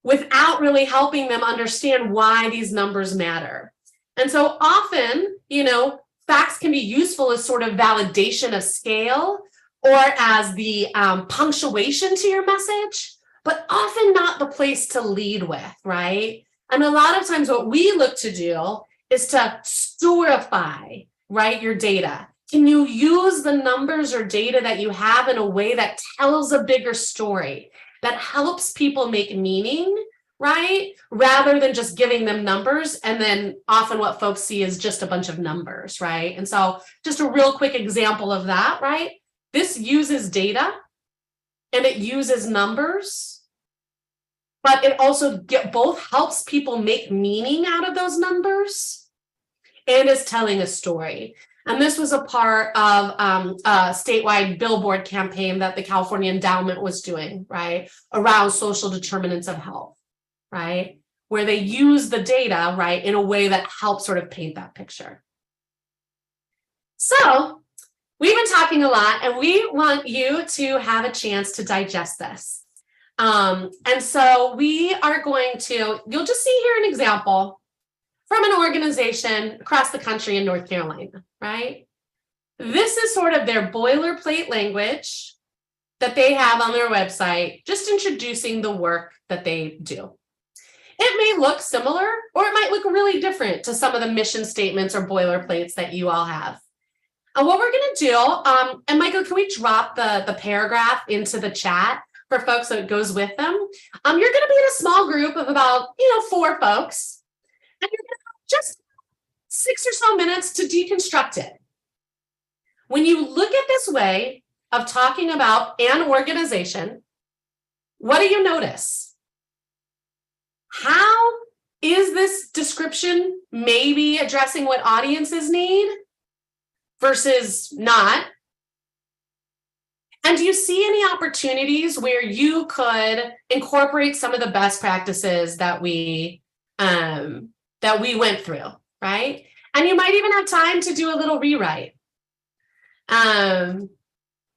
Without really helping them understand why these numbers matter. And so often, you know, facts can be useful as sort of validation of scale or as the punctuation to your message, but often not the place to lead with, right? And a lot of times what we look to do is to storify, right, your data. Can you use the numbers or data that you have in a way that tells a bigger story, that helps people make meaning, right? Rather than just giving them numbers. And then often what folks see is just a bunch of numbers, right? And so just a real quick example of that, right? This uses data and it uses numbers, but it also both helps people make meaning out of those numbers and is telling a story. And this was a part of a statewide billboard campaign that the California Endowment was doing, right, around social determinants of health, right, where they use the data, right, in a way that helps sort of paint that picture. So we've been talking a lot, and we want you to have a chance to digest this. And so we are going to, you'll just see here an example from an organization across the country in North Carolina, right? This is sort of their boilerplate language that they have on their website, just introducing the work that they do. It may look similar, or it might look really different to some of the mission statements or boilerplates that you all have. And what we're going to do, and Michael, can we drop the paragraph into the chat for folks so it goes with them? You're going to be in a small group of about, 4 folks, and you're going to have just 6 or so minutes to deconstruct it. When you look at this way of talking about an organization, what do you notice? How is this description maybe addressing what audiences need versus not? And do you see any opportunities where you could incorporate some of the best practices that we went through, right? And you might even have time to do a little rewrite.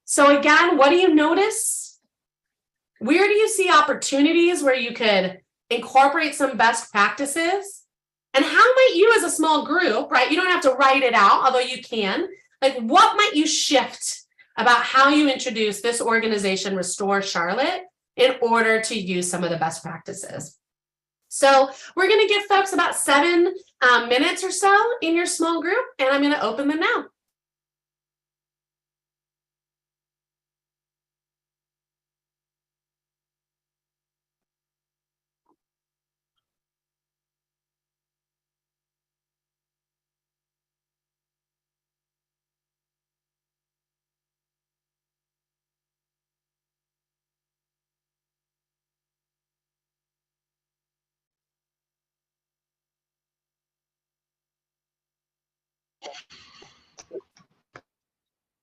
So again, what do you notice? Where do you see opportunities where you could incorporate some best practices? And how might you as a small group, right? You don't have to write it out, although you can. Like, what might you shift about how you introduce this organization, Restore Charlotte, in order to use some of the best practices? So we're going to give folks about 7 minutes or so in your small group, and I'm going to open them now.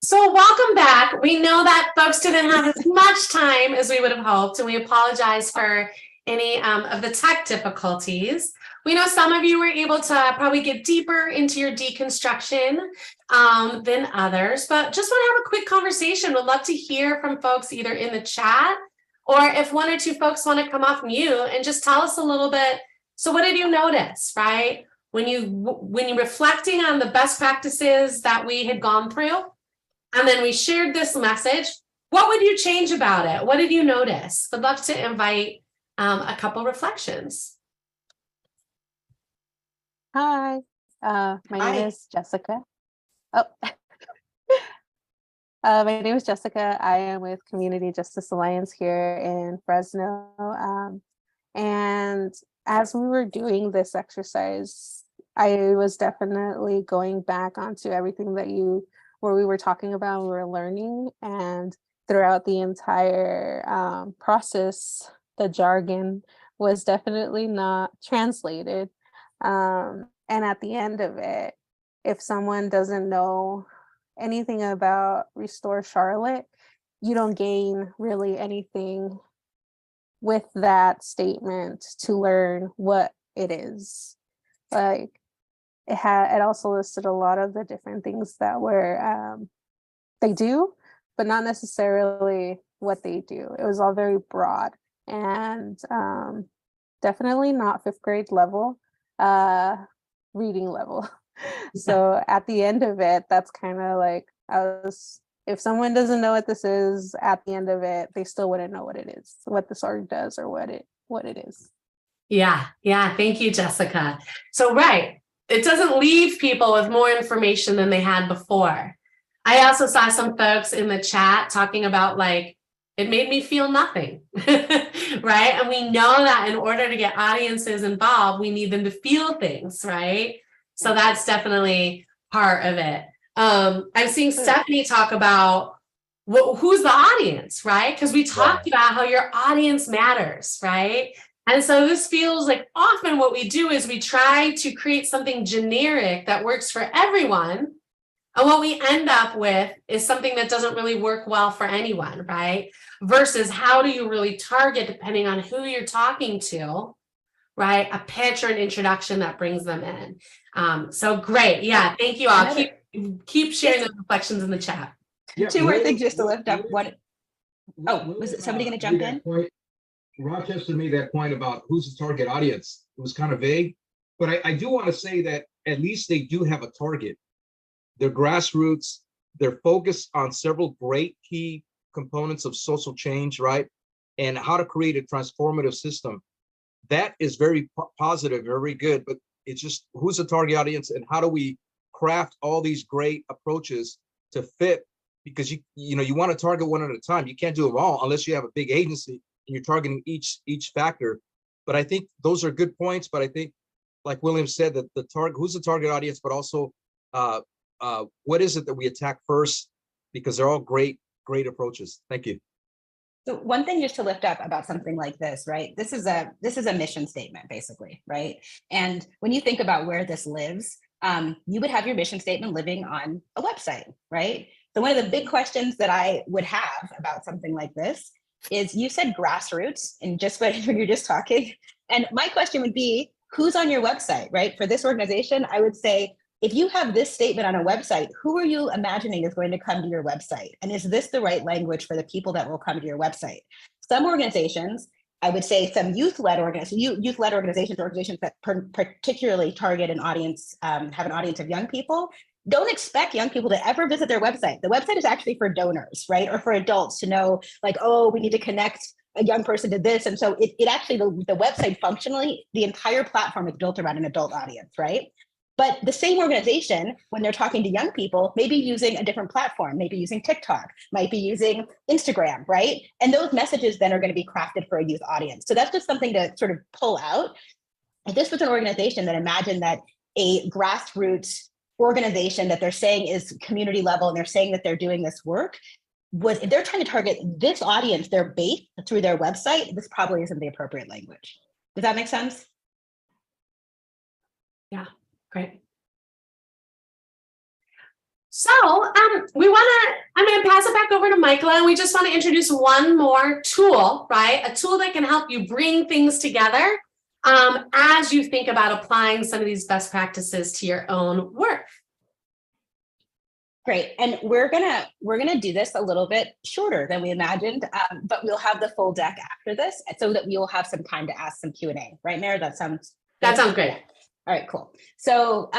So welcome back. We know that folks didn't have as much time as we would have hoped, and we apologize for any of the tech difficulties. We know some of you were able to probably get deeper into your deconstruction than others, but just want to have a quick conversation. Would love to hear from folks either in the chat, or if 1 or 2 folks want to come off mute and just tell us a little bit. So what did you notice, right? When you're reflecting on the best practices that we had gone through, and then we shared this message, what would you change about it? What did you notice? Would love to invite a couple reflections. Hi, my name is Jessica. Oh, my name is Jessica. I am with Community Justice Alliance here in Fresno. And as we were doing this exercise, I was definitely going back onto everything that where we were talking about, we were learning, and throughout the entire process, the jargon was definitely not translated. And at the end of it, if someone doesn't know anything about Restore Charlotte, you don't gain really anything with that statement to learn what it is. Like, it also listed a lot of the different things that were they do, but not necessarily what they do. It was all very broad and definitely not 5th grade level, reading level. So at the end of it, that's kind of like, if someone doesn't know what this is, at the end of it, they still wouldn't know what it is, what this org does, or what it is. Yeah. Thank you, Jessica. So, right. It doesn't leave people with more information than they had before. I also saw some folks in the chat talking about, like, it made me feel nothing, right? And we know that in order to get audiences involved, we need them to feel things, right? So that's definitely part of it. I'm seeing Stephanie talk about who's the audience, right? Because we talked about how your audience matters, right? And so this feels like often what we do is we try to create something generic that works for everyone. And what we end up with is something that doesn't really work well for anyone, right? Versus how do you really target, depending on who you're talking to, right? A pitch or an introduction that brings them in. So great. Yeah, thank you all. Keep sharing those reflections in the chat. Yeah, 2 more things just to lift up. One. Oh, was it somebody going to jump in? Rochester made that point about who's the target audience. It was kind of vague, but I do want to say that at least they do have a target. They're grassroots. They're focused on several great key components of social change, right? And how to create a transformative system. That is very positive, very good, but it's just who's the target audience and how do we craft all these great approaches to fit? Because you want to target one at a time. You can't do them all unless you have a big agency and you're targeting each factor. But I think those are good points. But I think, like William said, that who's the target audience, but also what is it that we attack first? Because they're all great approaches. Thank you. So one thing just to lift up about something like this, right? This is a mission statement, basically, right? And when you think about where this lives, you would have your mission statement living on a website, right? So one of the big questions that I would have about something like this is, you said grassroots, and just when you're just talking, and my question would be, who's on your website, right? For this organization, I would say, if you have this statement on a website, who are you imagining is going to come to your website? And is this the right language for the people that will come to your website? Some organizations, I would say some youth-led organizations that particularly target an audience, have an audience of young people, don't expect young people to ever visit their website. The website is actually for donors, right? Or for adults to know, like, oh, we need to connect a young person to this. And so it actually, the website functionally, the entire platform is built around an adult audience, right? But the same organization, when they're talking to young people, may be using a different platform, maybe using TikTok, might be using Instagram, right? And those messages then are going to be crafted for a youth audience. So that's just something to sort of pull out. If this was an organization that imagined that a grassroots organization that they're saying is community level and they're saying that they're doing this work, if they're trying to target this audience, their base, through their website, this probably isn't the appropriate language. Does that make sense? Yeah. Great. So I'm going to pass it back over to Michaela, and we just want to introduce one more tool, right? A tool that can help you bring things together as you think about applying some of these best practices to your own work. Great, and we're gonna do this a little bit shorter than we imagined, but we'll have the full deck after this, so that we will have some time to ask some Q&A. Right, Mary? That sounds great. All right, cool. So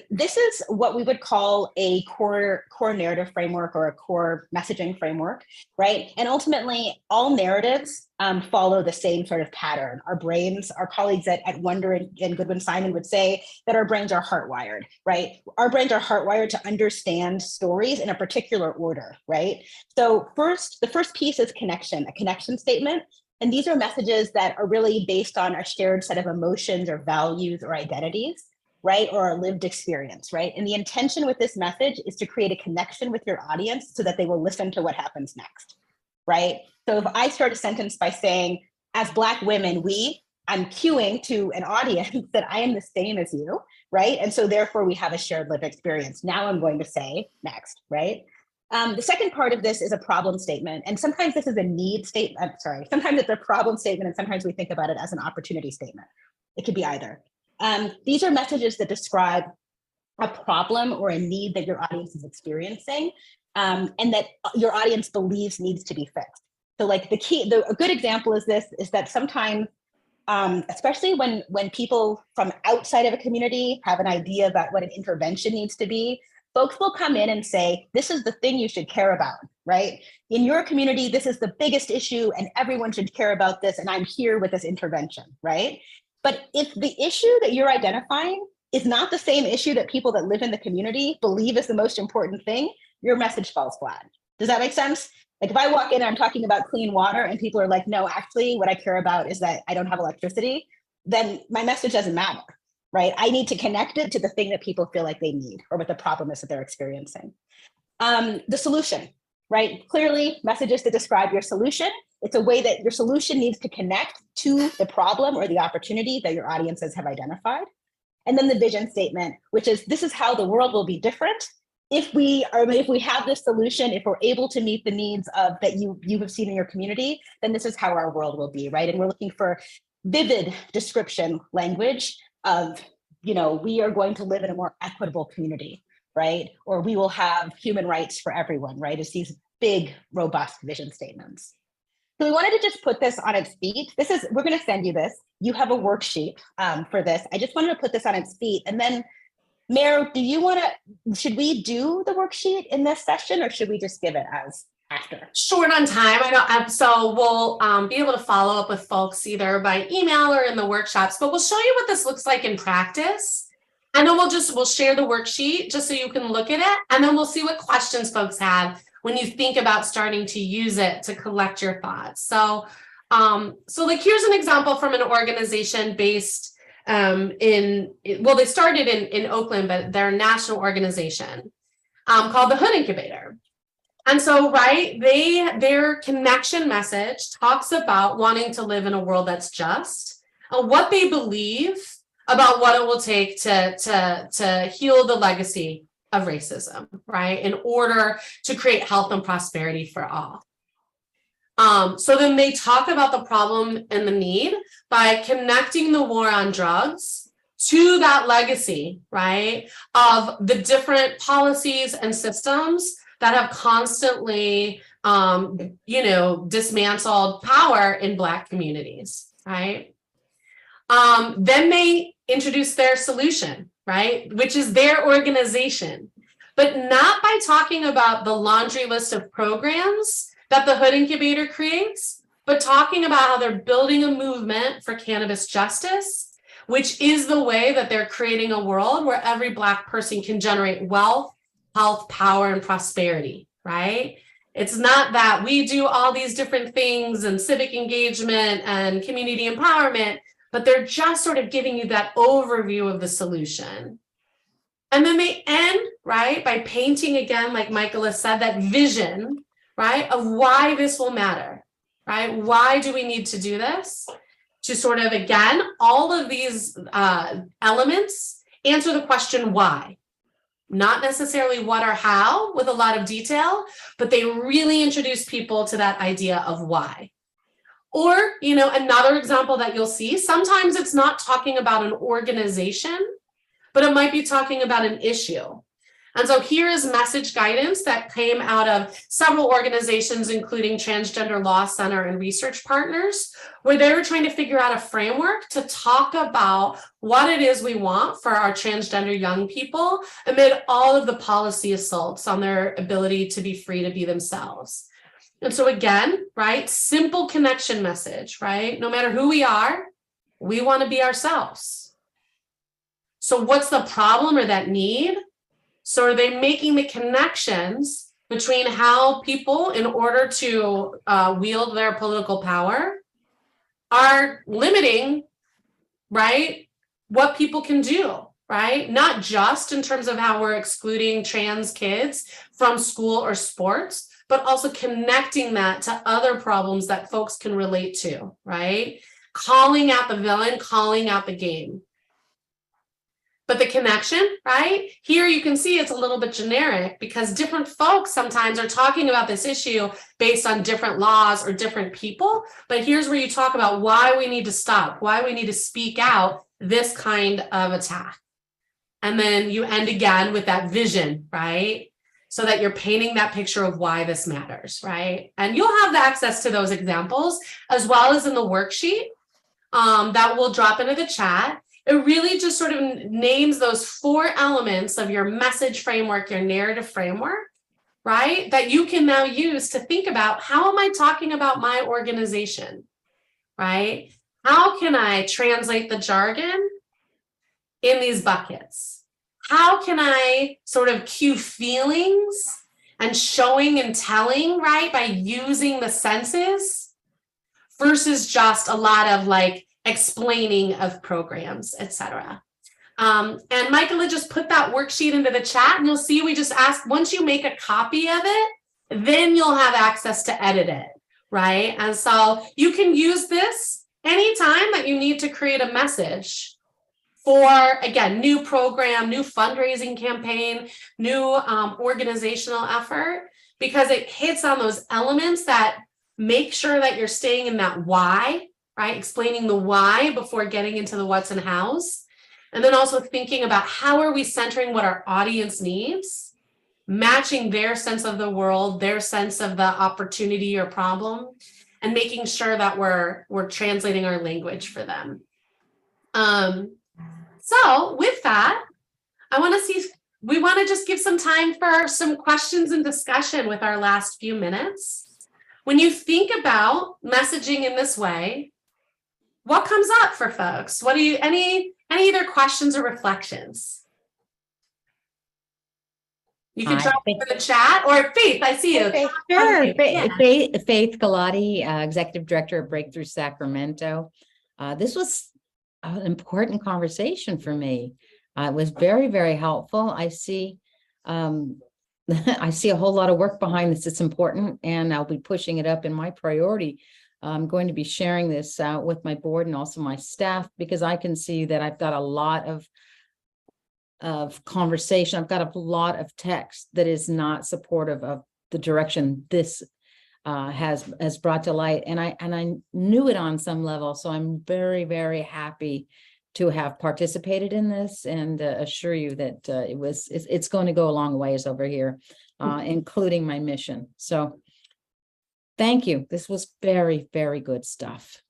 this is what we would call a core narrative framework or a core messaging framework, right? And ultimately, all narratives follow the same sort of pattern. Our brains, our colleagues at Wonder and Goodwin-Simon would say that our brains are hardwired, right? Our brains are hardwired to understand stories in a particular order, right? So the first piece is connection, a connection statement. And these are messages that are really based on a shared set of emotions or values or identities, right? Or a lived experience, right? And the intention with this message is to create a connection with your audience so that they will listen to what happens next, right? So if I start a sentence by saying, as Black women, I'm cueing to an audience that I am the same as you, right? And so therefore we have a shared lived experience. Now I'm going to say next, right? The second part of this is a problem statement. And sometimes this is a need statement. Sometimes it's a problem statement, and sometimes we think about it as an opportunity statement. It could be either. These are messages that describe a problem or a need that your audience is experiencing, and that your audience believes needs to be fixed. So like a good example is that sometimes, especially when people from outside of a community have an idea about what an intervention needs to be, folks will come in and say, this is the thing you should care about, right? In your community, this is the biggest issue and everyone should care about this, and I'm here with this intervention, right? But if the issue that you're identifying is not the same issue that people that live in the community believe is the most important thing, your message falls flat. Does that make sense? Like if I walk in and I'm talking about clean water and people are like, no, actually what I care about is that I don't have electricity, then my message doesn't matter. Right? I need to connect it to the thing that people feel like they need or what the problem is that they're experiencing. The solution, right? Clearly, messages that describe your solution. It's a way that your solution needs to connect to the problem or the opportunity that your audiences have identified. And then the vision statement, which is, this is how the world will be different if we have this solution, if we're able to meet the needs of that you have seen in your community, then this is how our world will be, right? And we're looking for vivid description language of, we are going to live in a more equitable community, right? Or we will have human rights for everyone, right? It's these big, robust vision statements. So we wanted to just put this on its feet. We're going to send you this. You have a worksheet for this. I just wanted to put this on its feet. And then, Mayor, should we do the worksheet in this session or should we just give it as after? Short on time. So we'll be able to follow up with folks either by email or in the workshops, but we'll show you what this looks like in practice. And then we'll share the worksheet just so you can look at it. And then we'll see what questions folks have when you think about starting to use it to collect your thoughts. So like here's an example from an organization based they started in Oakland, but they're a national organization. called the Hood Incubator. And so, right, their connection message talks about wanting to live in a world that's just, and what they believe about what it will take to heal the legacy of racism, right, in order to create health and prosperity for all. So then they talk about the problem and the need by connecting the war on drugs to that legacy, right, of the different policies and systems that have constantly, dismantled power in Black communities, right? Then they introduce their solution, right, which is their organization, but not by talking about the laundry list of programs that the Hood Incubator creates, but talking about how they're building a movement for cannabis justice, which is the way that they're creating a world where every Black person can generate wealth, health, power, and prosperity, right? It's not that we do all these different things and civic engagement and community empowerment, but they're just sort of giving you that overview of the solution. And then they end, right, by painting again, like Michaela said, that vision, right, of why this will matter, right? Why do we need to do this? To sort of, again, all of these elements answer the question why. Not necessarily what or how with a lot of detail, but they really introduce people to that idea of why. Or, another example that you'll see, sometimes it's not talking about an organization, but it might be talking about an issue. And so here is message guidance that came out of several organizations, including Transgender Law Center and Research Partners, where they were trying to figure out a framework to talk about what it is we want for our transgender young people amid all of the policy assaults on their ability to be free to be themselves. And so again, right, simple connection message, right? No matter who we are, we want to be ourselves. So what's the problem or that need? So are they making the connections between how people, in order to wield their political power, are limiting, right, what people can do, right? Not just in terms of how we're excluding trans kids from school or sports, but also connecting that to other problems that folks can relate to, right? Calling out the villain, calling out the game. But the connection, right? Here you can see it's a little bit generic because different folks sometimes are talking about this issue based on different laws or different people. But here's where you talk about why we need to stop, why we need to speak out this kind of attack. And then you end again with that vision, right? So that you're painting that picture of why this matters, right? And you'll have access to those examples as well as in the worksheet that we'll drop into the chat. It really just sort of names those 4 elements of your message framework, your narrative framework, right? That you can now use to think about, how am I talking about my organization, right? How can I translate the jargon in these buckets? How can I sort of cue feelings and showing and telling, right? By using the senses versus just a lot of like explaining of programs, etc. And Michaela just put that worksheet into the chat, and you'll see we just ask, once you make a copy of it, then you'll have access to edit it, right? And so you can use this anytime that you need to create a message for, again, new program, new fundraising campaign, new organizational effort, because it hits on those elements that make sure that you're staying in that why, right? Explaining the why before getting into the what's and how's. And then also thinking about how are we centering what our audience needs, matching their sense of the world, their sense of the opportunity or problem, and making sure that we're translating our language for them. So with that, we want to just give some time for some questions and discussion with our last few minutes. When you think about messaging in this way, what comes up for folks? What do you, any other questions or reflections? You can drop it in the chat, or Faith, I see you. Okay, sure. Yeah. Faith Galati, Executive Director of Breakthrough Sacramento. This was an important conversation for me. It was very, very helpful. I see I see a whole lot of work behind this. It's important, and I'll be pushing it up in my priority. I'm going to be sharing this out with my board and also my staff, because I can see that I've got a lot of conversation. I've got a lot of text that is not supportive of the direction this has brought to light, and I knew it on some level. So I'm very, very happy to have participated in this, and assure you that it's going to go a long ways over here, including my mission. So thank you. This was very, very good stuff.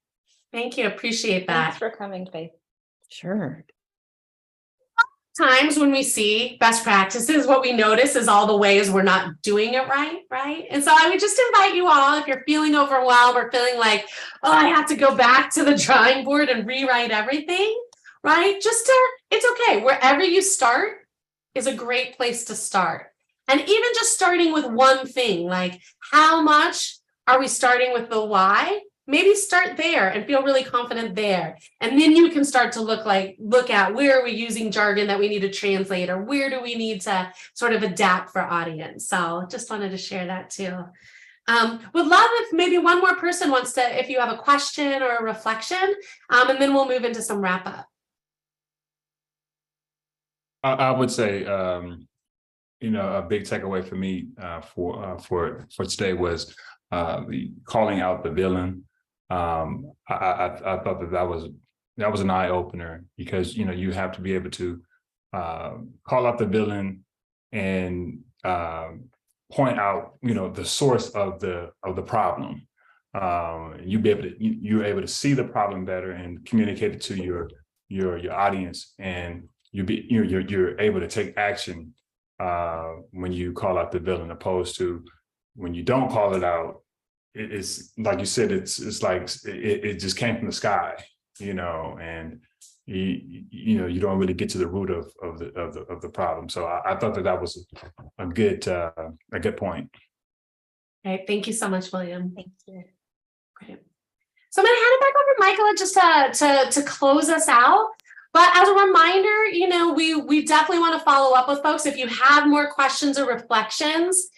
Thank you. Appreciate Thanks that. for coming, Faith. Sure. Times when we see best practices, what we notice is all the ways we're not doing it right? And so I would just invite you all, if you're feeling overwhelmed or feeling like, oh, I have to go back to the drawing board and rewrite everything, right? It's okay. Wherever you start is a great place to start. And even just starting with one thing, like how much are we starting with the why? Maybe start there and feel really confident there. And then you can start to look at where are we using jargon that we need to translate, or where do we need to sort of adapt for audience. So just wanted to share that too. Would love if maybe one more person wants to, if you have a question or a reflection, and then we'll move into some wrap up. I would say, a big takeaway for me for today was calling out the villain. I thought that was an eye opener, because you have to be able to call out the villain and point out the source of the problem. You're able to see the problem better and communicate it to your audience, and you're able to take action when you call out the villain, opposed to when you don't call it out. It's like you said, it's like it just came from the sky, and you don't really get to the root of the problem. So I thought that was a good point. Right. Thank you so much, William. Thank you. Great. So I'm going to hand it back over to Michaela just to close us out. But as a reminder, we definitely want to follow up with folks. If you have more questions or reflections,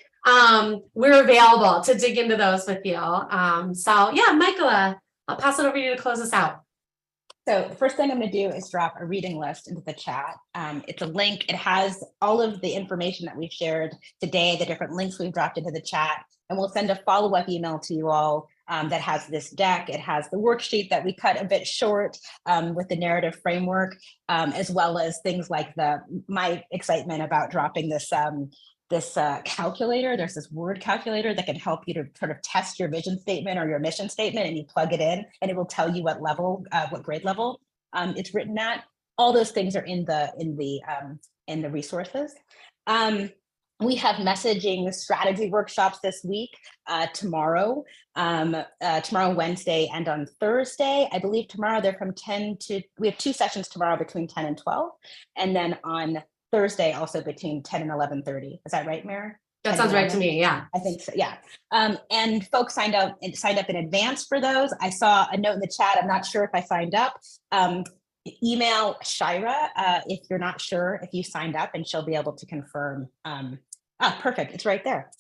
we're available to dig into those with you. So yeah, Michaela, I'll pass it over to you to close us out. So the first thing I'm going to do is drop a reading list into the chat. It's a link. It has all of the information that we've shared today, the different links we've dropped into the chat, and we'll send a follow-up email to you all that has this deck. It has the worksheet that we cut a bit short with the narrative framework, as well as things like my excitement about dropping this calculator. There's this word calculator that can help you to sort of test your vision statement or your mission statement, and you plug it in and it will tell you what level, what grade level it's written at. All those things are in the resources. We have messaging strategy workshops this week, tomorrow, Wednesday, and on Thursday. I believe tomorrow they're from 10 to, we have 2 sessions tomorrow between 10 and 12. And then on Thursday, also between 10 and 11:30. Is that right, Mary? That sounds right to me. Yeah, I think so. Yeah. And folks signed up in advance for those. I saw a note in the chat. I'm not sure if I signed up. Email Shira if you're not sure if you signed up, and she'll be able to confirm. Perfect. It's right there.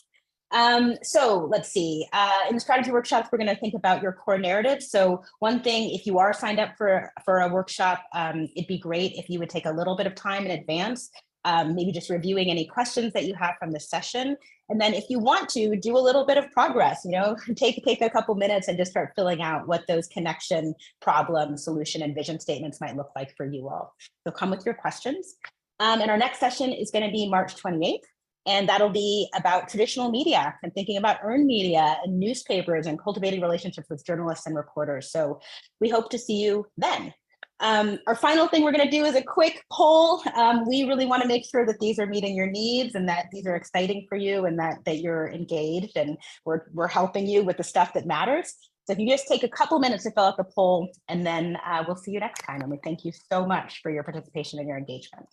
So let's see. In the strategy workshops, we're going to think about your core narrative. So one thing, if you are signed up for a workshop, it'd be great if you would take a little bit of time in advance, maybe just reviewing any questions that you have from the session. And then if you want to do a little bit of progress, take a couple minutes and just start filling out what those connection, problem, solution, and vision statements might look like for you all. So come with your questions. And our next session is going to be March 28th. And that'll be about traditional media and thinking about earned media and newspapers and cultivating relationships with journalists and reporters. So we hope to see you then. Our final thing we're going to do is a quick poll. We really want to make sure that these are meeting your needs and that these are exciting for you and that you're engaged and we're helping you with the stuff that matters. So if you just take a couple minutes to fill out the poll, and then we'll see you next time. And we thank you so much for your participation and your engagement.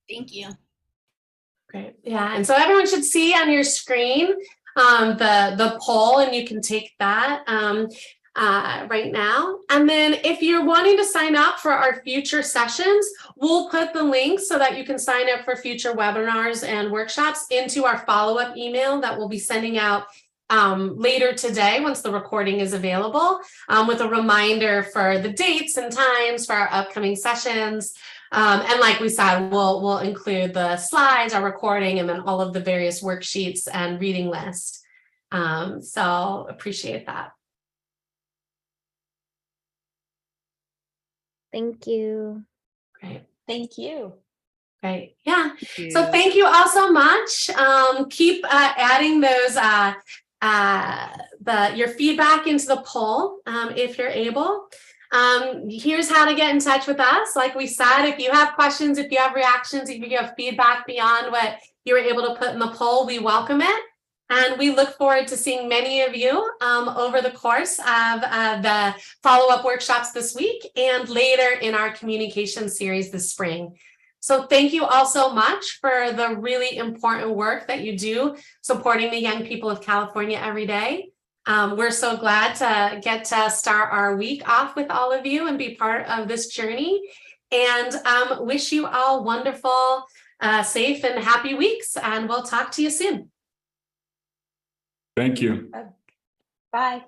Thank you. Great. Yeah, and so everyone should see on your screen the poll, and you can take that. right now. And then if you're wanting to sign up for our future sessions, we'll put the link so that you can sign up for future webinars and workshops into our follow-up email that we'll be sending out later today once the recording is available, with a reminder for the dates and times for our upcoming sessions. And like we said, we'll include the slides, our recording, and then all of the various worksheets and reading list. So appreciate that. Thank you. Great. Thank you. Great. Yeah. So thank you all so much. Keep adding those your feedback into the poll if you're able. Here's how to get in touch with us. Like we said, if you have questions, if you have reactions, if you have feedback beyond what you were able to put in the poll, we welcome it. And we look forward to seeing many of you over the course of the follow-up workshops this week and later in our communication series this spring. So thank you all so much for the really important work that you do supporting the young people of California every day. We're so glad to get to start our week off with all of you and be part of this journey, and wish you all wonderful, safe and happy weeks, and we'll talk to you soon. Thank you. Bye.